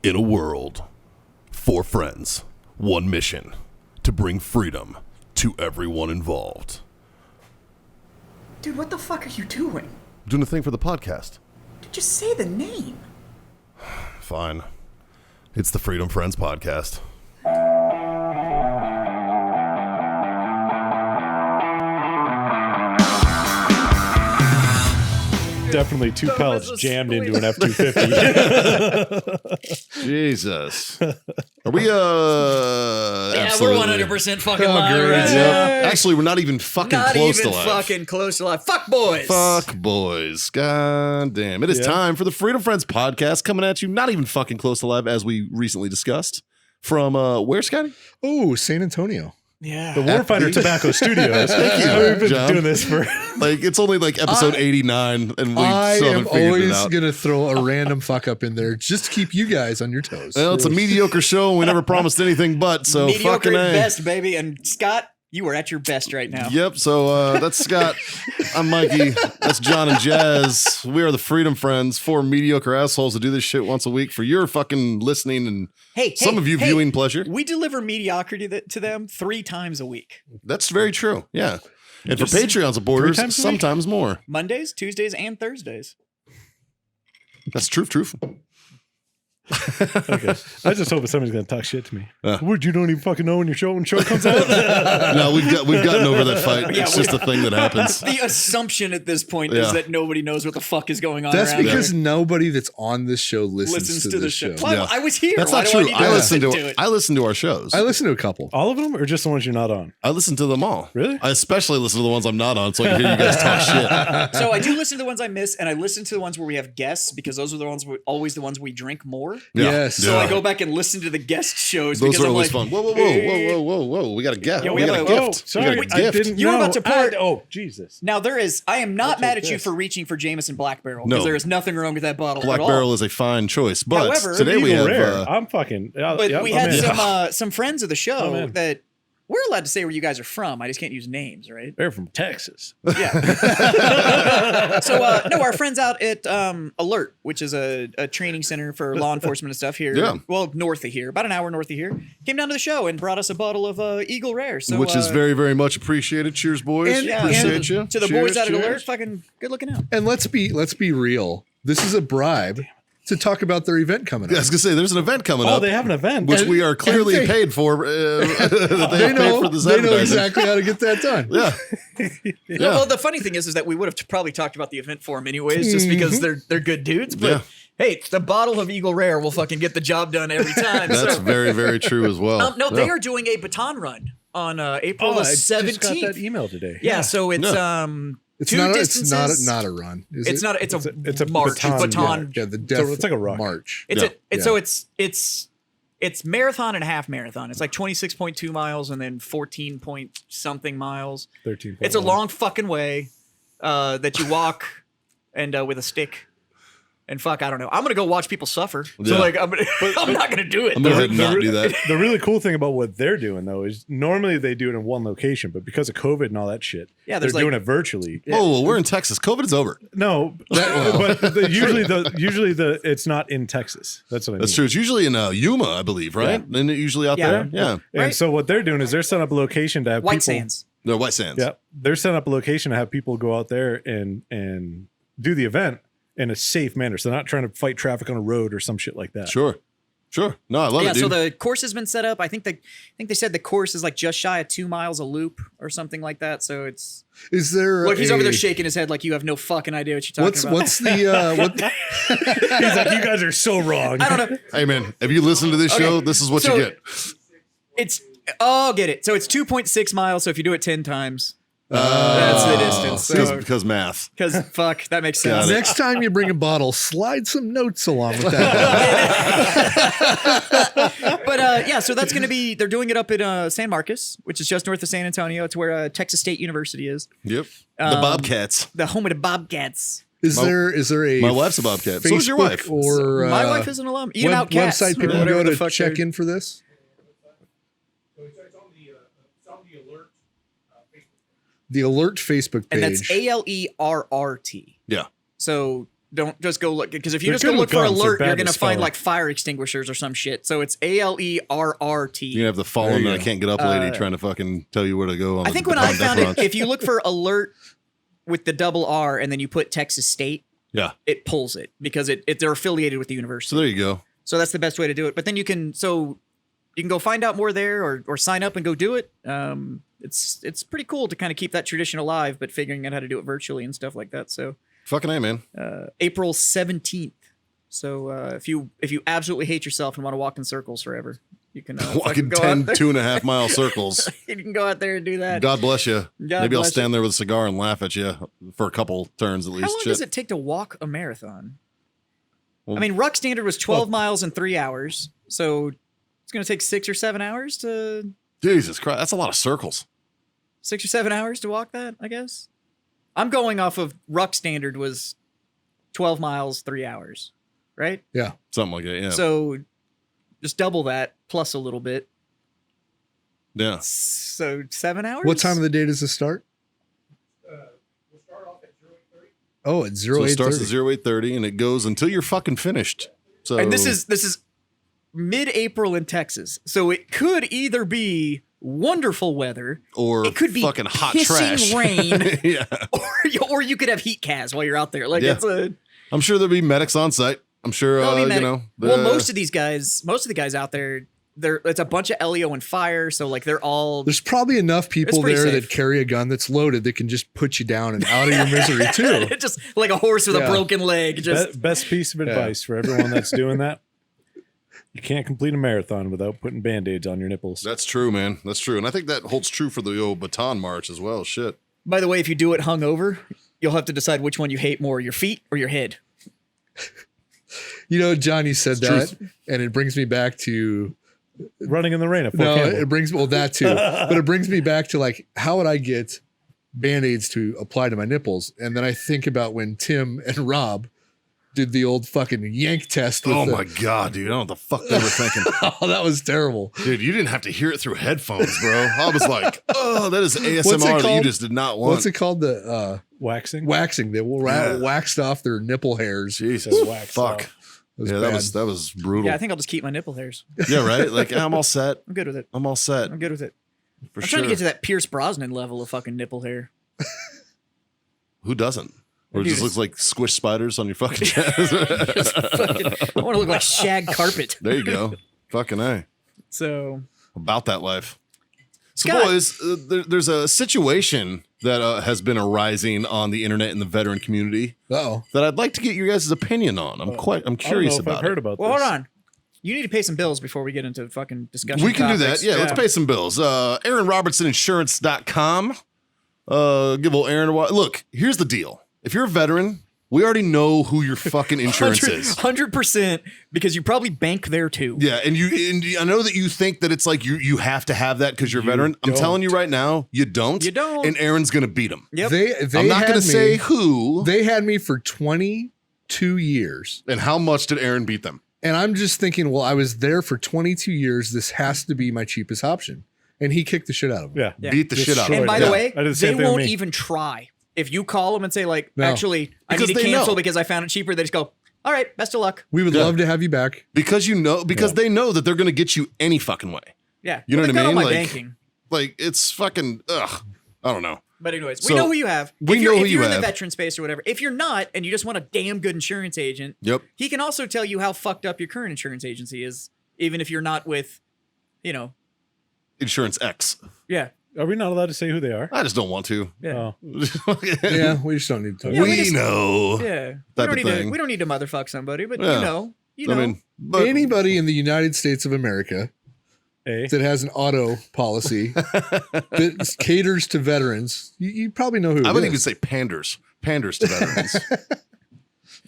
In a world, 4 friends, 1 mission, to bring freedom to everyone involved. Dude, what the fuck are you doing? I'm doing a thing for the podcast. Just say the name. Fine. It's the Freedom Friends Podcast. Definitely 2 pellets jammed into an F-250. Jesus. Are we, Yeah, absolutely. we're 100% fucking live right now. Yep. Actually, we're not even fucking close to live. Not even fucking close to live. Fuck boys. Fuck boys. God damn. It is time for the Freedom Friends Podcast, coming at you not even fucking close to live, as we recently discussed. From, where, Scotty? Oh, San Antonio. Yeah. The Warfighter Tobacco Studios. Thank you, We've been John. doing this for... Like, it's only like episode 89, and we I still am haven't figured it always out. going to throw a random fuck up in there just to keep you guys on your toes. Well, it's a mediocre show, and we never promised anything but, so Mediocre fucking at A. best, baby. And Scott, you are at your best right now. Yep, so that's Scott. I'm Mikey. That's John and Jazz. We are the Freedom Friends, 4 mediocre assholes that do this shit once a week for your fucking listening and some of you viewing pleasure. We deliver mediocrity to them 3 times a week. That's very true, yeah. And for Patreon supporters, 3 times a week? sometimes more. Mondays, Tuesdays, and Thursdays. That's truth. Okay. I just hope somebody's going to talk shit to me. Would you don't even fucking know when your show comes out? No, we've gotten over that fight. Yeah, It's just a thing that happens. The assumption at this point is that nobody knows what the fuck is going on. That's around because here. nobody that's on this show listens to the this show. Well, Yeah. I was here. That's Why not do true. I need to listen to it? I listen to our shows. I listen to a couple. All of them, or just the ones you're not on? I listen to them all. Really? I especially listen to the ones I'm not on, so I can hear you guys talk shit. So I do listen to the ones I miss, and I listen to the ones where we have guests because those are the ones always the ones we drink more. Yeah. Yes. So I go back and listen to the guest shows Those because are I'm always like, fun. Whoa. We got a gift. Yeah, we got a oh, gift. sorry. We got a I gift. didn't You were know. about to part- Oh, Jesus. Now I am not mad at you this. for reaching for Jameson Black Barrel No. because there is nothing wrong with that bottle Black at all. Barrel is a fine choice, but However, today we Eagle have. Rare. I'm fucking... But we had some friends of the I'm show in. that we're allowed to say where you guys are from. I just can't use names, right? They're from Texas. Yeah. So no, our friends out at Alert, which is a training center for law enforcement and stuff here. Yeah. Well, north of here, about an hour north of here, came down to the show and brought us a bottle of Eagle Rare. So, which is very, very much appreciated. Cheers, boys. And- Appreciate you. to the Cheers, boys out at cheers. Alert, fucking good looking out. And let's be real. This is a bribe to talk about their event coming I up. was gonna say there's an event coming Oh, up, they have an event. which we are clearly and they- paid for. That they They have paid know, for this they know advertising. exactly how to get that done. Yeah. No, well, the funny thing is that we would have probably talked about the event for them anyways, just because they're good dudes. But Yeah. hey, the bottle of Eagle Rare will fucking get the job done every time. That's so. very, very true as well. No, they Yeah. are doing a baton run on April Oh, the I just got 17th. that email today. Yeah, so it's It's two not. distances. Not a run. Is It's it? not. It's a a march. baton, Yeah, the So death. it's like a rock. march. It's Yeah. So it's marathon and a half marathon. It's like 26.2 miles and then 14 point something miles. 13. It's a long fucking way that you walk and with a stick. And fuck, I don't know. I'm gonna go watch people suffer. So Yeah. like, I'm not gonna do it. I'm gonna go ahead and not do that. The really cool thing about what they're doing, though, is normally they do it in one location, but because of COVID and all that shit, Yeah, they're there's doing like- it virtually. Oh, well, we're in Texas. COVID is over. No, but usually it's not in Texas. That's what I mean. That's true. It's usually in Yuma, I believe, right? Yeah. Isn't it usually out Yeah. there? Yeah. And Right. so what they're doing is they're setting up a location to have White people. Sands. The White Sands. Yeah, they're setting up a location to have people go out there and do the event in a safe manner. So they're not trying to fight traffic on a road or some shit like that. Sure. No, I love Yeah, it, dude. so the course has been set up. I think they said the course is like just shy of 2 miles a loop or something like that. So it's Is there? look, he's over there shaking his head like you have no fucking idea what you're talking about. What's the? What? He's like, you guys are so wrong. I don't know. Hey, man, if you listen to this show, this is what So- you get. I'll get it. So it's 2.6 miles. So if you do it 10 times, that's the distance. So, Because math. because fuck, that makes Got sense. it. Next time you bring a bottle, slide some notes along with that. But yeah, so that's gonna be. They're doing it up in San Marcos, which is just north of San Antonio. It's where Texas State University is, Yep. The Bobcats. the home of the Bobcats. Is there a? My wife's a Bobcat. So is your wife. Or My wife is an alum. Ian web, Outcast. website people or can whatever go the to fuck check they're- in for this. It's on the alert Facebook. The Alert Facebook page. and that's ALERRT. Yeah. So Don't just go look, because if you They're just go good look with for guns, they're alert, bad you're with gonna find spelling. like fire extinguishers or some shit. So it's ALERRT. You have the fallen I can't get up lady trying to fucking tell you where to go. On I think the when I Baton found Death it, Ranch. if you look for alert with the double R and then you put Texas State, Yeah. it pulls it because they're affiliated with the university. So there you go. So that's the best way to do it. But then you can go find out more there or sign up and go do it. It's pretty cool to kind of keep that tradition alive, but figuring out how to do it virtually and stuff like that. So Fucking A, man. April 17th. So if you absolutely hate yourself and want to walk in circles forever, you can Walking go 10 out there. 2.5 mile circles. You can go out there and do that. God bless you. God Maybe I'll bless stand there with a cigar and laugh at you for a couple turns at least. How long Shit. does it take to walk a marathon? Well- I mean, Ruck Standard was 12 miles in 3 hours. So it's going to take 6 or 7 hours to Jesus Christ. That's a lot of circles. 6 or 7 hours to walk that, I guess. I'm going off of Ruck Standard was 12 miles, 3 hours, right? Yeah. Something like that. Yeah. So just double that plus a little bit. yeah. So 7 hours? What time of the day does this start? We'll start off at 08:30. Oh, it's So it starts at 08:30. 08:30 and it goes until you're fucking finished. So And this is mid-April in Texas. So it could either be wonderful weather or it could be fucking hot pissing trash. rain. yeah. or you could have heat cas while you're out there. Like Yeah. it's a I'm sure there'll be medics on site. I'm sure There'll be you medic- know. well, most of the guys out there, it's a bunch of LEO and fire, so like they're all There's probably enough people pretty there safe. that carry a gun that's loaded that can just put you down and out of your misery too. just like a horse with a Yeah. broken leg. Just Best piece of advice for everyone that's doing that. You can't complete a marathon without putting band-aids on your nipples. That's true, man. That's true. And I think that holds true for the old Baton March as well. Shit. by the way, if you do it hungover, you'll have to decide which one you hate more, your feet or your head. You know, John, you said that, truth. and it brings me back to Running in the rain at Fort no, Campbell. it brings that too, but it brings me back to like how would I get band-aids to apply to my nipples? And then I think about when Tim and Rob did the old fucking yank test. With Oh the- my god, dude! I don't know what the fuck they were thinking. Oh, that was terrible. Dude, you didn't have to hear it through headphones, bro. I was like, oh, that is What's it ASMR that you called? just did not want. What's it called? The Waxing. waxing. They Yeah. waxed off their nipple hairs. Jesus, Wax fuck. off. It was Yeah, bad. that was brutal. Yeah, I think I'll just keep my nipple hairs. Yeah, right. Like I'm all set. I'm good with it. I'm all set I'm good with it. for I'm sure. trying to get to that Pierce Brosnan level of fucking nipple hair. Who doesn't? Or it Dude, just looks like squish spiders on your fucking chest. I want to look like shag carpet. There you go. Fucking A. So About that life. So, Scott. boys, there's a situation that has been arising on the internet in the veteran community Uh-oh. that I'd like to get your guys' opinion on. I'm curious I don't know if about I've heard it. about well, this. hold on. You need to pay some bills before we get into fucking discussion. We can do that. topics. Yeah, let's pay some bills. AaronRobertsonInsurance.com. Give old Aaron a while. Look, here's the deal. If you're a veteran, we already know who your fucking insurance is. 100% because you probably bank there too. Yeah, and I know that you think that it's like you have to have that because you're a veteran. I'm don't. telling you right now, you don't. You don't. And Aaron's gonna beat him. Yep. They I'm not had gonna me- say who They had me for 22 years. and how much did Aaron beat them. And I'm just thinking, well, I was there for 22 years. This has to be my cheapest option. And he kicked the shit out of me. Yeah. Yeah. Beat the shit out of Destroyed him. And by Yeah. the way, I did the same they thing with won't me. even try. If you call them and say like, No. actually, I Because need to they cancel know. because I found it cheaper, they just go, all right, best of luck. We would Yeah. love to have you back. Because they know that they're gonna get you any fucking way. Yeah. You know Well, what I they've got all mean? my Like- banking. Like it's fucking ugh. I don't know. But anyways, So, we know who you have. we if you're, know who if you you're in have. the veteran space or whatever. If you're not, and you just want a damn good insurance agent, Yep. he can also tell you how fucked up your current insurance agency is, even if you're not with, Insurance X. yeah. Are we not allowed to say who they are? I just don't want to. Yeah. Oh. Yeah, we just don't need to talk. Yeah, we we just- know. Yeah. Type of We don't, need to, thing. we don't need to motherfuck somebody, but Yeah. you know. I mean, but Anybody in the United States of America Hey. that has an auto policy that caters to veterans, you probably know who I it wouldn't is. even say panders to veterans.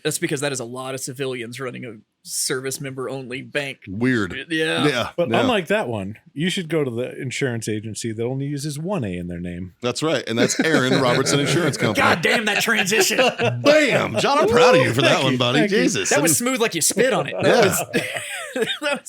That's because that is a lot of civilians running a service member only bank. Weird. Yeah. Yeah. But yeah. unlike that one, you should go to the insurance agency that only uses one A in their name. That's right. And that's Aaron Robertson Insurance Company. God damn that transition. Bam! John, I'm proud of you for that one, buddy. Thank you. Jesus. That was smooth like you spit on it. That Yeah. was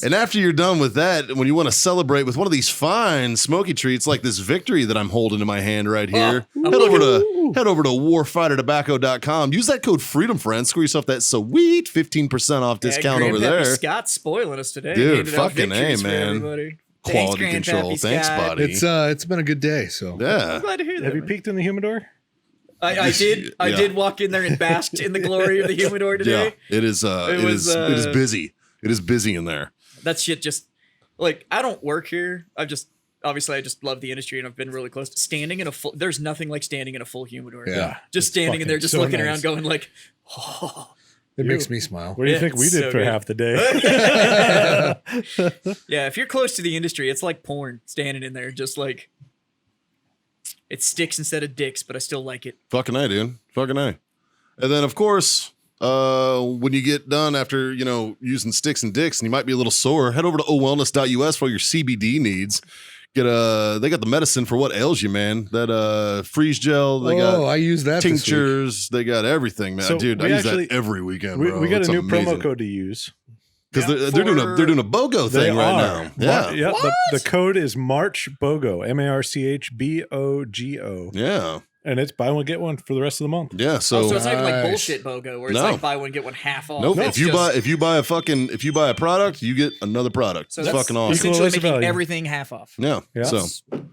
And after you're done with that, when you want to celebrate with one of these fine smoky treats like this victory that I'm holding in my hand right here, head over to warfightertobacco.com. Use that code FreedomFriends. Score yourself that sweet 15% off discount over there. Scott's spoiling us today. Dude, fucking A, man. Quality control. Thanks, buddy. It's been a good day. So yeah. I'm glad to hear that. Have you peeked in the humidor? I did. I did walk in there and basked in the glory of the humidor today. Yeah, it is busy. It is busy in there. That shit just like I don't work here. I just love the industry and I've been really close to standing in a full. There's nothing like standing in a full humidor. Yeah, just standing in there, just looking around, going like, oh. It makes me smile. What do you think we did for half the day? Yeah, if you're close to the industry, it's like porn. Standing in there, just like it sticks instead of dicks, but I still like it. Fucking A, dude. Fucking A. And then of course, when you get done after using sticks and dicks, and you might be a little sore, head over to owellness.us for your CBD needs. They got the medicine for what ails you, man. That freeze gel. They got I use that tinctures. They got everything, man. So Dude, I use that every weekend, bro. We got it's a new amazing. promo code to use. Because they're doing a BOGO thing right now. Yeah. The code is March BOGO. MARCHBOGO. Yeah. And it's buy one get one for the rest of the month. Yeah. So it's not even like bullshit BOGO where it's like buy one get one half off. Nope. If you buy a product, you get another product. So it's fucking awesome. Essentially making everything half off. Yeah. So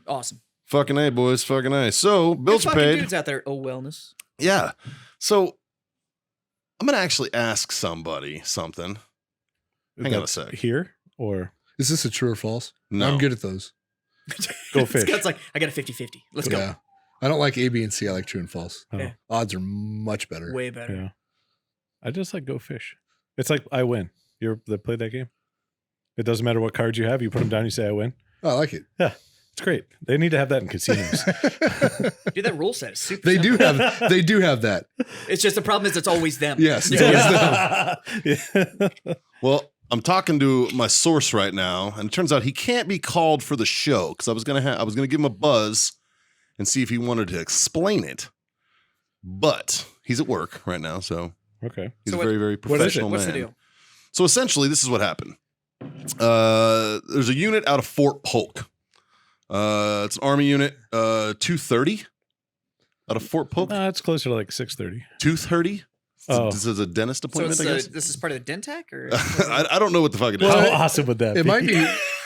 awesome. Fucking A, boys. Fucking A. So bills are paid. Dudes out there. Oh, wellness. Yeah. So I'm gonna actually ask somebody something. Hang on a sec. Here or is this a true or false? No. I'm good at those. Go fish. Scott's like, I got a 50-50. Let's go. I don't like A, B, and C. I like true and false. Oh. Yeah. Odds are much better. Way better. Yeah. I just like go fish. It's like I win. You ever played that game? It doesn't matter what cards you have. You put them down, you say I win. Oh, I like it. Yeah. It's great. They need to have that in casinos. Dude, that rule set is super They simple. do have that. It's just the problem is it's always them. Yes. It's always them. Well, I'm talking to my source right now, and it turns out he can't be called for the show because I was gonna give him a buzz and see if he wanted to explain it. But he's at work right now, so okay. He's a very, very professional man. What's the deal? So essentially, this is what happened. There's a unit out of Fort Polk. It's an Army unit, 230 out of Fort Polk. It's closer to like 6:30. 230. Oh. This is a dentist appointment, I guess? This is part of the Dentac? Or I don't know what the fuck it is. How awesome would that be? It might be.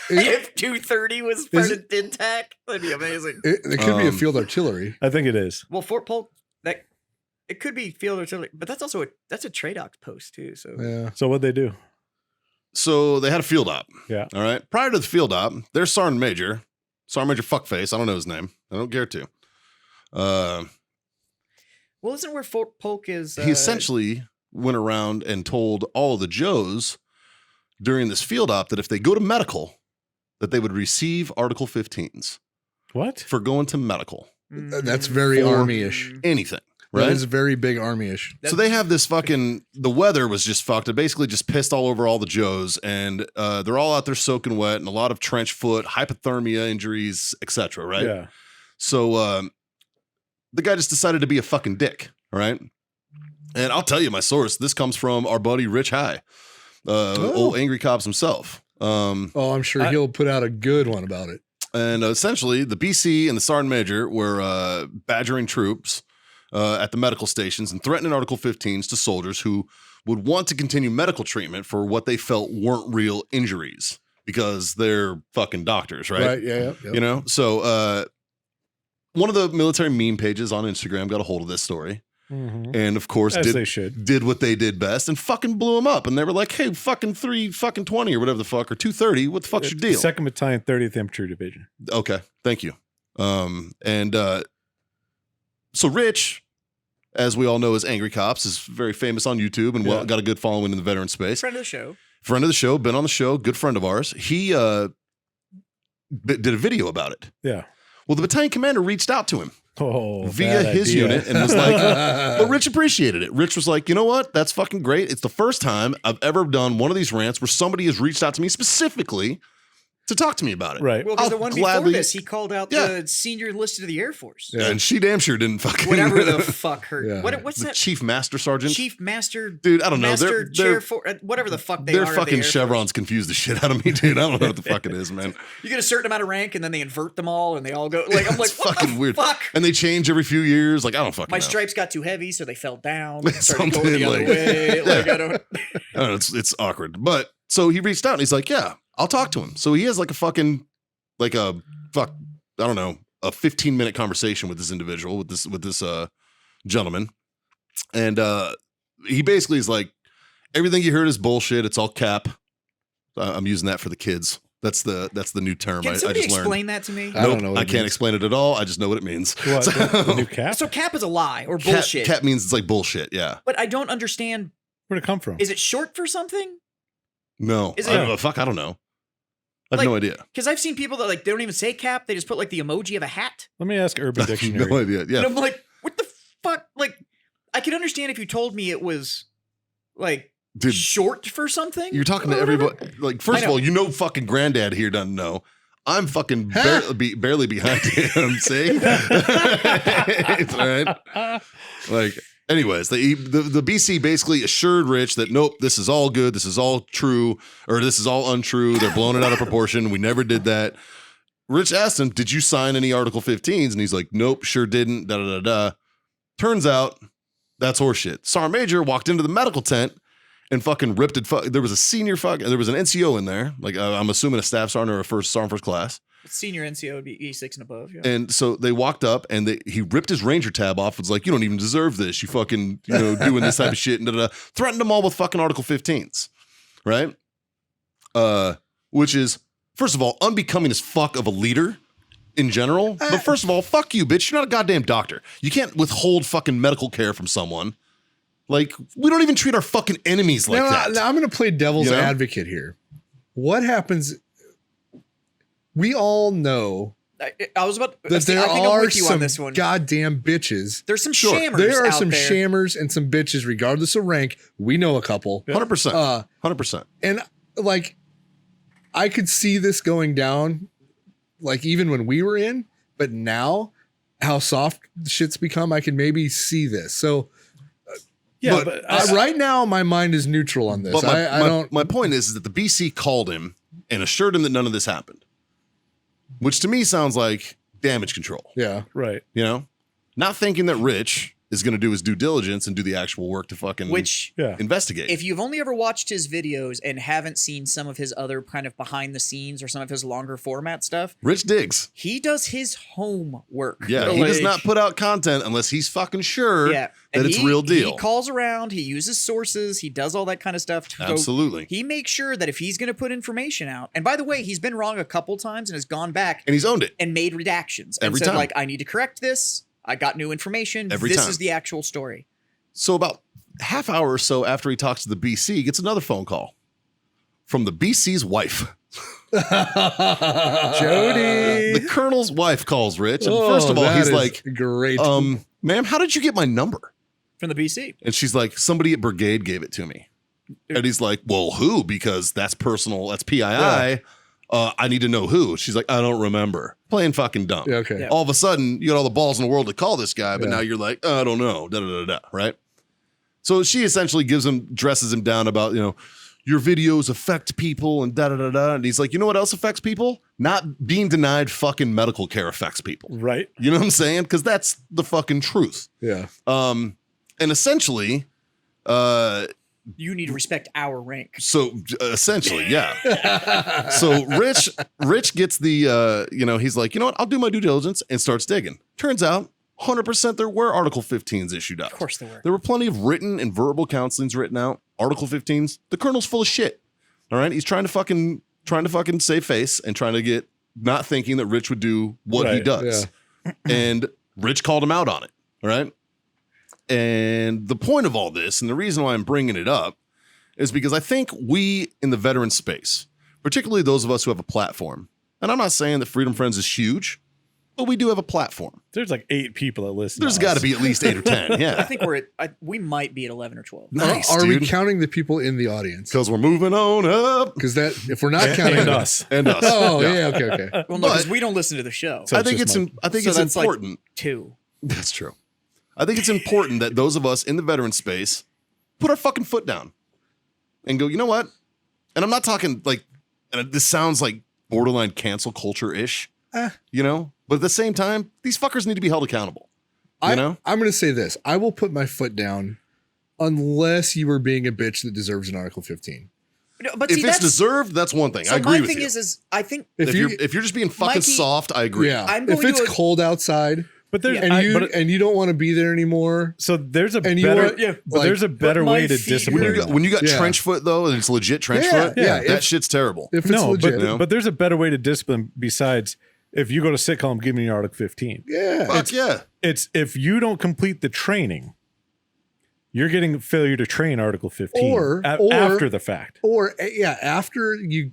If 230 was part of Dentac, that'd be amazing. It could be a field artillery. I think it is. Well, Fort Polk, it could be field artillery, but that's also a trade ops post too. So Yeah. So what'd they do? So they had a field op. Yeah. All right. Prior to the field op, their Sergeant Major Fuckface, I don't know his name. I don't care to. well, isn't where Fort Polk is? He essentially went around and told all of the Joes during this field op that if they go to medical, that they would receive Article 15s. What? For going to medical. That's very Army-ish. Anything. Right? That is very big Army-ish. So they have this the weather was just fucked. It basically just pissed all over all the Joes, and they're all out there soaking wet and a lot of trench foot, hypothermia injuries, etc. Right? Yeah. So the guy just decided to be a fucking dick. All right. And I'll tell you my source. This comes from our buddy Rich High, old Angry Cops himself. I'm sure he'll put out a good one about it. And essentially, the BC and the Sergeant Major were badgering troops at the medical stations and threatening Article 15s to soldiers who would want to continue medical treatment for what they felt weren't real injuries because they're fucking doctors, right? Right, yeah. You know? So one of the military meme pages on Instagram got a hold of this story. Mm-hmm. And of course, did what they did best and fucking blew them up. And they were like, hey, fucking 320 or whatever the fuck, or 230. What the fuck's your deal? 2nd Battalion, 30th Infantry Division. Okay. Thank you. So Rich, as we all know, is Angry Cops, is very famous on YouTube and got a good following in the veteran space. Friend of the show. Friend of the show, been on the show, good friend of ours. He did a video about it. Yeah. Well, the battalion commander reached out to him via his idea. unit and was like, but Rich appreciated it. Rich was like, you know what? That's fucking great. It's the first time I've ever done one of these rants where somebody has reached out to me specifically to talk to me about it. Right. Well, because I'll the one gladly- before this, he called out Yeah. the senior enlisted of the Air Force. Yeah. And she damn sure didn't fucking Whatever the fuck her. Yeah. What's the that? chief master sergeant. Chief master. Dude, I don't know. Master They're chair for whatever the fuck they their are. of the fucking Air Force. chevrons confuse the shit out of me, dude. I don't know what the fuck it is, man. You get a certain amount of rank, and then they invert them all, and they all go like I'm like, It's what fucking the weird. fuck? And they change every few years. Like I don't fucking My know. stripes got too heavy, so they fell down. Started Something going the other like- way. Like I don't. I don't know, it's awkward. But so he reached out and he's like, yeah, I'll talk to him. So he has like a fucking, like a fuck, I don't know, a 15-minute conversation with this individual, with this gentleman. And he basically is like, everything you heard is bullshit. It's all cap. I'm using that for the kids. That's the new term Can I somebody just learned. explain that to me? I don't Nope, know what I it can't means. explain it at all. I just know what it means. What, So- the new cap? So cap is a lie or Cap- bullshit. Cap means it's like bullshit. Yeah. But I don't understand. Where'd it come from? Is it short for something? No. Is I don't it- know. Fuck, I don't know. I have Like- no idea. Because I've seen people that like they don't even say cap; they just put like the emoji of a hat, Let me ask Urban I have Dictionary. no idea. Yeah. and I'm like, what the fuck? Like, I could understand if you told me it was like Dude, short for something. you're talking to or whatever. everybody. Like, first I of know. all, you know, fucking granddad here doesn't know. I'm fucking Huh? barely behind him. See? It's all right. Like, anyways, the BC basically assured Rich that nope, this is all good, this is all true, or this is all untrue. They're blowing it out of proportion. We never did that. Rich asked him, "Did you sign any Article 15s?" And he's like, "Nope, sure didn't." Da da da da. Turns out that's horseshit. Sergeant Major walked into the medical tent and fucking ripped it. There was a senior there was an NCO in there. Like I'm assuming a staff sergeant or a sergeant first class. Senior NCO would be E6 and above. Yeah. And so they walked up and he ripped his Ranger tab off. Was like, "You don't even deserve this. You fucking, doing this type of shit." And da-da-da. Threatened them all with fucking Article 15s. Right? Which is, first of all, unbecoming as fuck of a leader in general. But first of all, fuck you, bitch. You're not a goddamn doctor. You can't withhold fucking medical care from someone. Like, we don't even treat our fucking enemies like that. Now I'm going to play devil's You know? advocate here. What happens? We all know I was about that see, there I think I'm are with you on some this one. goddamn bitches. There's some Sure. shammers. There are out some there. shammers and some bitches, regardless of rank. We know a couple. 100%. 100%. And like, I could see this going down, like even when we were in, but now how soft the shit's become, I can maybe see this. So, Yeah, but, but right now my mind is neutral on this. But I don't. my point is that the BC called him and assured him that none of this happened, which to me sounds like damage control. Yeah. right. Not thinking that Rich is going to do his due diligence and do the actual work to fucking Which, Yeah. investigate. if you've only ever watched his videos and haven't seen some of his other kind of behind the scenes or some of his longer format stuff, Rich digs. he does his homework. Yeah, he does Like, not put out content unless he's fucking sure Yeah, that and it's real deal. He calls around, he uses sources, he does all that kind of stuff. So Absolutely. he makes sure that if he's going to put information out, and by the way, he's been wrong a couple times and has gone back And he's owned it. and made redactions and Every said time. like, I need to correct this. I got new information. Every this time. is the actual story. So about half hour or so after he talks to the BC, he gets another phone call from the BC's wife. Jody. The colonel's wife calls Rich. And first of all, that he's is like, great. ma'am, how did you get my number? From the BC. And she's like, somebody at Brigade gave it to me. And he's like, well, who? Because that's personal. That's PII. I need to know who. She's like, I don't remember. Playing fucking dumb. Yeah, okay. Yeah. All of a sudden, you got all the balls in the world to call this guy, but Yeah. now you're like, I don't know. Da, da, da, da, right? So she essentially dresses him down about, your videos affect people and da da da da. And he's like, you know what else affects people? Not being denied fucking medical care affects people. Right. You know what I'm saying? Because that's the fucking truth. Yeah. And essentially, You need to respect our rank. so essentially, yeah. So Rich gets the, he's like, you know what? I'll do my due diligence and starts digging. Turns out 100% there were Article 15s issued out. Of course there were. There were plenty of written and verbal counselings written out. Article 15s. The colonel's full of shit. All right. He's trying to fucking save face and trying to get not thinking that Rich would do what he Right, does. And Rich called him out on it. All right. And the point of all this, and the reason why I'm bringing it up, is because I think we in the veteran space, particularly those of us who have a platform, and I'm not saying that Freedom Friends is huge, but we do have a platform. There's like 8 people that listen. There's got to be at least 8 or 10. I Yeah. think we might be at 11 or 12. Nice, Are we dude. counting the people in the audience? Because we're moving on up. Because that if we're not counting and us. And us. Oh yeah, okay. Well, no, because But- we don't listen to the show. So I think just it's I think So it's that's like important. 2. That's true. I think it's important that those of us in the veteran space put our fucking foot down and go, you know what? And I'm not talking like, and this sounds like borderline cancel culture-ish, you know? But at the same time, these fuckers need to be held accountable. You know? I'm going to say this. I will put my foot down unless you are being a bitch that deserves an Article 15. But If see, it's that's deserved, that's one thing. so I agree my with thing you. is I think If you if you're just being fucking Mikey- soft, I agree. yeah, I'm if going it's to- cold outside But there's Yeah. and you don't want to be there anymore, so there's a and you better want- yeah, but like, there's a better my way to feet discipline. When you got, when you got Yeah. trench foot though, and it's legit trench Yeah, foot, yeah, that if- shit's terrible. if it's No, legit. but, You know? but there's a better way to discipline besides if you go to sitcom, give me your Article 15. yeah, Fuck yeah. It's if you don't complete the training, you're getting failure to train Article 15 Or- after the fact. or yeah, after you,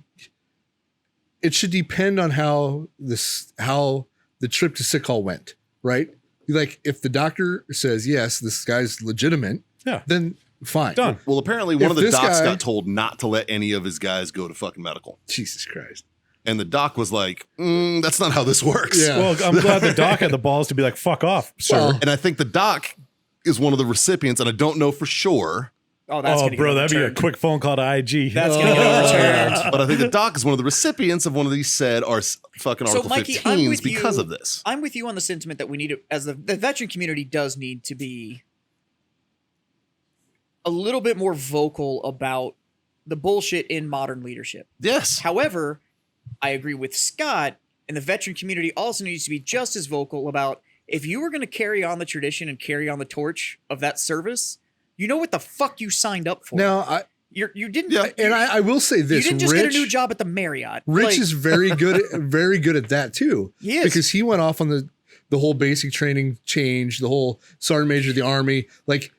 it should depend on how the trip to sick hall went, right? Like if the doctor says yes, this guy's legitimate, Yeah. then fine. Done. Well, apparently one If of the this docs guy- got told not to let any of his guys go to fucking medical. Jesus Christ. And the doc was like, that's not how this works. Yeah. Well, I'm glad the doc had the balls to be like, fuck off, sir. Well, And I think the doc is one of the recipients, and I don't know for sure, oh, that's Oh, gonna bro, get that'd be a overturned. quick phone call to IG. That's gonna get overturned. but I think the doc is one of the recipients of one of these said are fucking So, Article Mikey, I'm 15s with because you. of this. I'm with you on the sentiment that we need to, as the veteran community does need to be a little bit more vocal about the bullshit in modern leadership. Yes. However, I agree with Scott, and the veteran community also needs to be just as vocal about if you were going to carry on the tradition and carry on the torch of that service, you know what the fuck you signed up for. now You didn't. Yeah, and I will say you this: didn't just Rich, get a new job at the Marriott. Rich Like, is very good at that too. He is. Because he went off on the whole basic training change, the whole sergeant major of the army. Like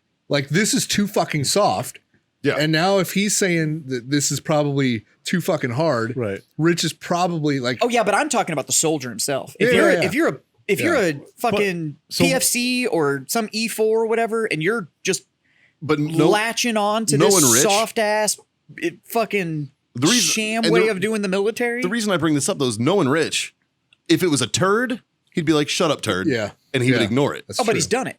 this is too fucking soft. Yeah. And now if he's saying that this is probably too fucking hard, Right. Rich is probably like, Oh yeah, but I'm talking about the soldier himself. Yeah, If you're yeah, yeah. if you're a fucking so- PFC or some E4 or whatever, and you're just But no, latching on to no this one rich. soft ass fucking The reason- sham and way the- of doing the military. the reason I bring this up though is knowing Rich, if it was a turd, he'd be like, shut up, turd. Yeah. And he would Yeah. ignore it. That's oh, but true. he's done it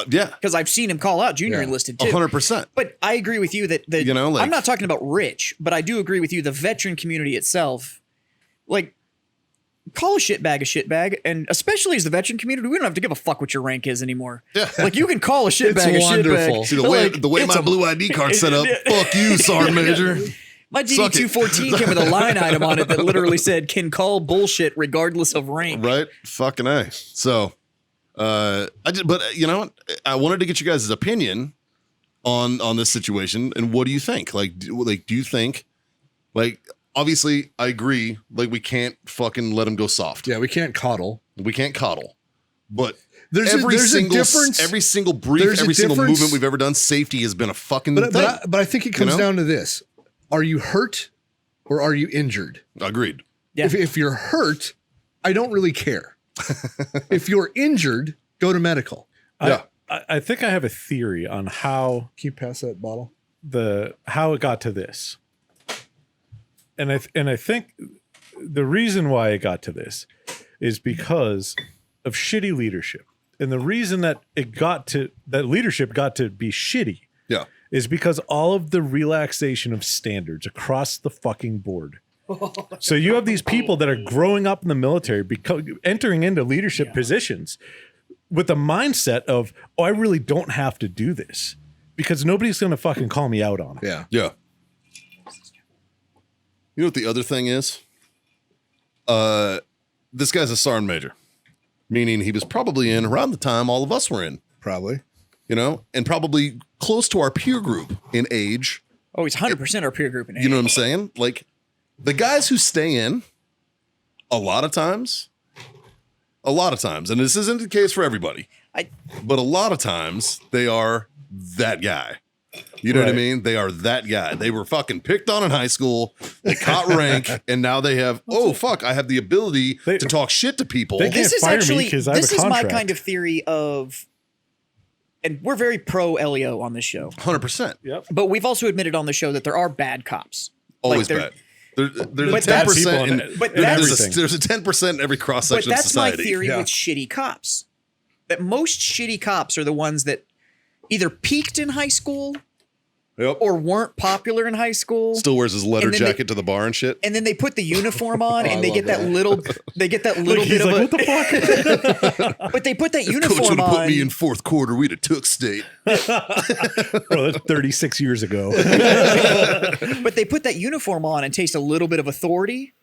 Yeah. because I've seen him call out Junior Yeah. enlisted too. 100%. But I agree with you that You know, like- I'm not talking about Rich, but I do agree with you. The veteran community itself, like, call a shitbag, and especially as the veteran community, we don't have to give a fuck what your rank is anymore. Yeah. Like you can call a shitbag It's a wonderful. shitbag. See, the way, Like, the way it's my a- blue ID card's set up, fuck you, Sergeant Major. My Suck it. DD-214 came with a line item on it that literally said, "Can call bullshit regardless of rank." Right? Fucking A. So, but you know, I wanted to get you guys' opinion on this situation, and what do you think? Like, do you think, like, obviously, I agree, like, we can't fucking let them go soft. Yeah, we can't coddle. We can't coddle, but There's every a single difference. every single brief, there's a every single difference- movement we've ever done, safety has been a fucking But thing. I think it comes know? down to this: are you hurt or are you injured? Agreed. Yeah. If you're hurt, I don't really care. If you're injured, go to medical. Yeah. I think I have a theory on how Can you pass that bottle? how it got to this. And I think the reason why it got to this is because of shitty leadership. And the reason that that leadership got to be shitty Yeah. is because all of the relaxation of standards across the fucking board. So you have these people that are growing up in the military, entering into leadership positions with the mindset of, oh, I really don't have to do this because nobody's going to fucking call me out on it. Yeah. Yeah. You know what the other thing is? This guy's a sergeant major, meaning he was probably in around the time all of us were in, Probably. you know, and probably close to our peer group in age. Oh, he's 100% our peer group in age. You know what I'm saying? Like the guys who stay in a lot of times, and this isn't the case for everybody, I- but a lot of times they are that guy. You know what I Right. mean? They are that guy. They were fucking picked on in high school. They caught rank, and now they have. Oh fuck! I have the ability to talk shit to people. They This can't is fire me actually 'cause I have this a is my contract. kind of theory of, and we're very pro LEO on this show, 100%. Yep. but we've also admitted on the show that there are bad cops. Always they're- bad. There's a But 10%. that's- but There's a 10% in every cross But section of that's my society. theory Yeah. with shitty cops. That most shitty cops are the ones that either peaked in high school Yep. or weren't popular in high school. Still wears his leather And then they- jacket to the bar and shit. And then they put the uniform on, Oh, I and they love get that that. little, they get that little Like, he's bit of like, a. what the fuck? But they put that Coach would uniform have put on. me in fourth quarter. We'd have took state. Bro, that's 36 years ago. But they put that uniform on and taste a little bit of authority,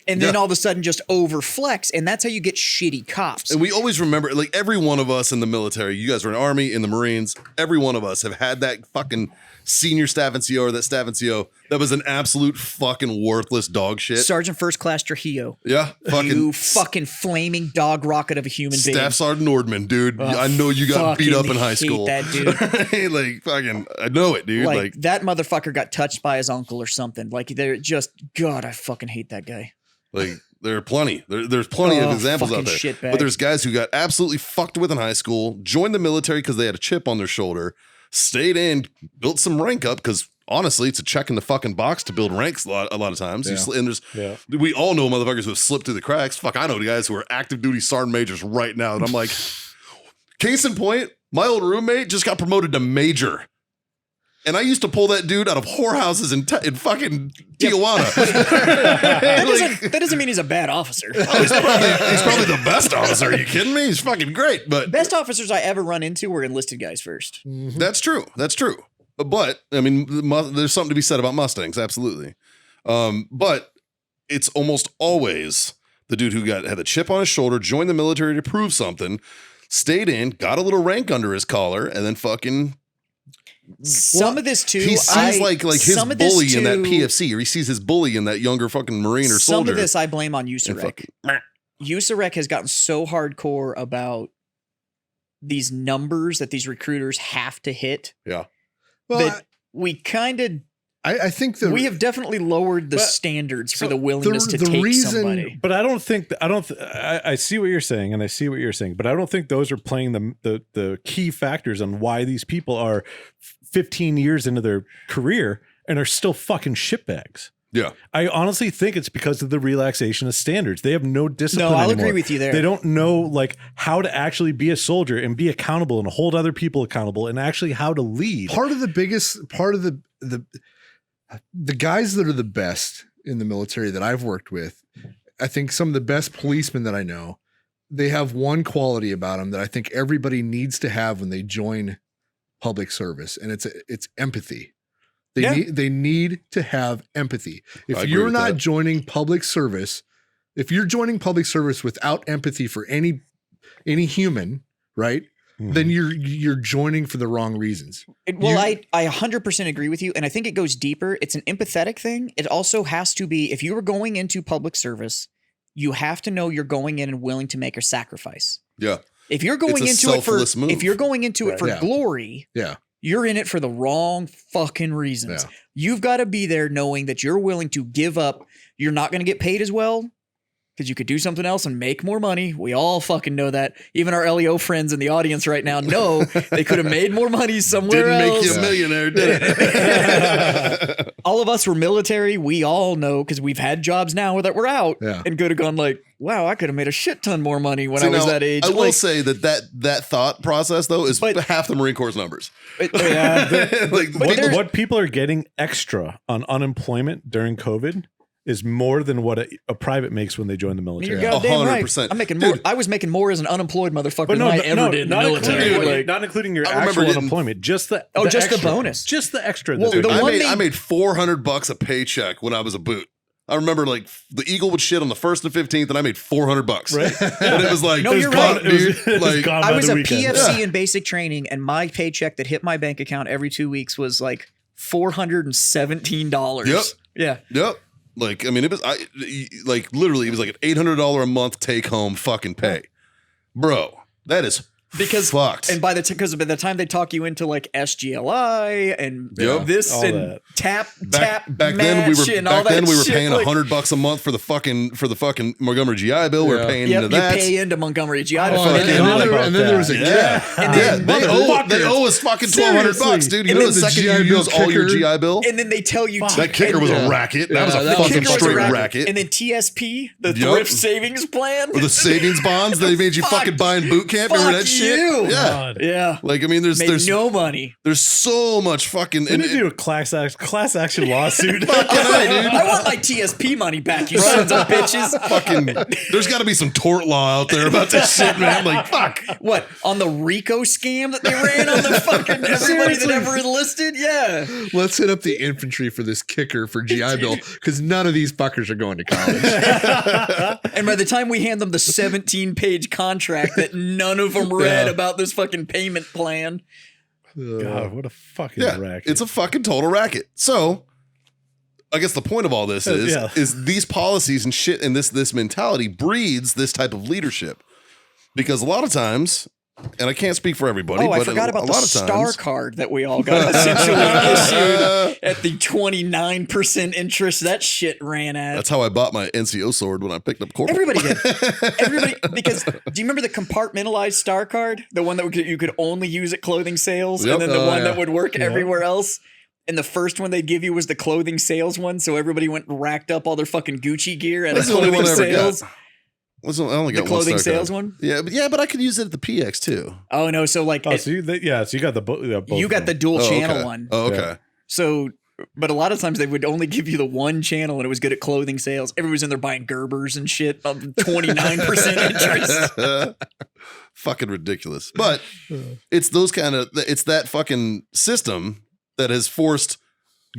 and then Yeah. all of a sudden just overflex, and that's how you get shitty cops. And we always remember, like every one of us in the military, you guys were in the Army, in the Marines, every one of us have had that fucking senior staff NCO or that staff NCO that was an absolute fucking worthless dog shit. Sergeant First Class Trujillo, Yeah. you fucking flaming dog rocket of a human being. Staff Sergeant Nordman, dude. I know you got beat up in high Fucking school. hate that dude. Like fucking, I know it, dude. Like, Like, that motherfucker got touched by his uncle or something. Like they're just God, I fucking hate that guy. there are plenty. There's plenty of Oh, examples out fucking there. shitbag. But there's guys who got absolutely fucked with in high school, joined the military because they had a chip on their shoulder, stayed in, built some rank up because honestly, it's a check in the fucking box to build ranks a lot of times. Yeah. And there's Yeah. we all know motherfuckers who have slipped through the cracks. Fuck, I know the guys who are active duty sergeant majors right now. And I'm like, case in point, my old roommate just got promoted to major. And I used to pull that dude out of whorehouses in fucking Tijuana. That doesn't mean he's a bad officer. He's probably the best officer. Are you kidding me? He's fucking great. But Best officers I ever run into were enlisted guys first. that's true. That's true. But I mean, there's something to be said about Mustangs. Absolutely. But it's almost always the dude who had a chip on his shoulder, joined the military to prove something, stayed in, got a little rank under his collar, and then fucking. Some of this too. He sees like his some of this bully in that too- PFC, or he sees his bully in that younger fucking Marine or Some soldier. of this I blame on and USAREC. fucking- USAREC has gotten so hardcore about these numbers that these recruiters have to hit Yeah. Well, that we kind of I think we have definitely lowered the But- standards for so the willingness the to take reason- somebody. But I don't think I see what you're saying, and I see what you're saying, but I don't think those are playing the key factors on why these people are 15 years into their career and are still fucking shitbags. Yeah. I honestly think it's because of the relaxation of standards. They have no discipline. No, I'll anymore. agree with you there. They don't know like how to actually be a soldier and be accountable and hold other people accountable and actually how to lead. part of the guys that are the best in the military that I've worked with, I think some of the best policemen that I know, they have one quality about them that I think everybody needs to have when they join public service, and it's empathy. They need to have empathy. I If agree you're with not that. joining public service, if you're joining public service without empathy for any human, right? Then you're joining for the wrong reasons. I 100% agree with you, and I think it goes deeper. It's an empathetic thing. It also has to be, if you are going into public service, you have to know you're going in and willing to make a sacrifice. Yeah. If you're going It's a into it for selfless move. if you're going into it for Yeah. glory, Yeah. you're in it for the wrong fucking reasons. Yeah. You've got to be there knowing that you're willing to give up. You're not going to get paid as well because you could do something else and make more money. We all fucking know that. Even our LEO friends in the audience right now know they could have made more money somewhere Didn't make else. you a millionaire, did it? All of us were military. We all know because we've had jobs now that we're out Yeah. and could have gone like, wow, I could have made a shit ton more money when See, I was now, that age. I will Like, say that thought process though is But- half the Marine Corps numbers. yeah, Like, What people are getting extra on unemployment during COVID is more than what a private makes when they join the military. you're goddamn right. 100%. I'm making more. Dude. I was making more as an unemployed motherfucker But than I ever did in the not military. including, Like, not including your I remember actual getting- unemployment, just the just the extra. bonus. just the extra. Well, that they're the doing. one I made $400 a paycheck when I was a boot. I remember like the Eagle would shit on the 1st and 15th, and I made $400. Right. And it was like, No, it was you're gone, right. It was- dude. it was Like, gone I by was the a weekend. PFC in basic training, and my paycheck that hit my bank account every 2 weeks was like $417. Yep. Yeah. Yep. Like, I mean, it was literally, it was like an $800 a month take home fucking pay. Bro, that is because fucked. and by the time they talk you into like SGLI and Yep. this All and that. tap back match then we were and all that shit, paying like, $100 a month for the fucking Montgomery GI Bill. We were Yeah. paying Yep, into you that. pay into Montgomery GI. Oh, Fund, I and forgot then, about and then there was a that. and Yeah, then, they owe us fucking $1,200, dude. You And know then the the second GI you Bill use all your kicker- GI Bill, and then they tell you that kicker was Yeah. a racket. That was Yeah, a that fucking kicker was a straight racket. racket. And then TSP, the Yup. thrift savings plan, Or the savings bonds that they made you Fuck- fucking buy in boot camp. Remember that fuck shit? you. Yeah. God. yeah, Like, I mean, there's made no money. there's so much fucking. We need to do a class action lawsuit. I want my TSP money back, you sons of bitches. fucking. There's got to be some tort law out there about this shit, man. Like, fuck. What, on the RICO scam that they ran on the fucking everybody that ever enlisted? Yeah. Let's hit up the infantry for this kicker for GI Bill because none of these fuckers are going to college. And by the time we hand them the 17-page contract that none of them read about this fucking payment plan. God, what a fucking Yeah, racket. it's a fucking total racket. So, I guess the point of all this is these policies and shit and this mentality breeds this type of leadership. Because a lot of times, and I can't speak for everybody, Oh, I but forgot about a the lot of star times, card that we all got essentially issued at the 29% interest that shit ran at. that's how I bought my NCO sword when I picked up corporal. Everybody did. Everybody, because do you remember the compartmentalized star card? The one that you could only use at clothing sales, Yep. and then the Oh, one yeah. that would work everywhere else? And the first one they'd give you was the clothing sales one, so everybody went and racked up all their fucking Gucci gear at That's a the only clothing one I ever sales. got. I only The got clothing one star sales card. one? Yeah, but I could use it at the PX too. Oh no, so like so you got the both. you got the dual Oh, channel okay. one. Oh, okay. Yeah. So, but a lot of times they would only give you the one channel, and it was good at clothing sales. Everybody's in there buying Gerbers and shit on 29% interest. Fucking ridiculous. But it's it's that fucking system that has forced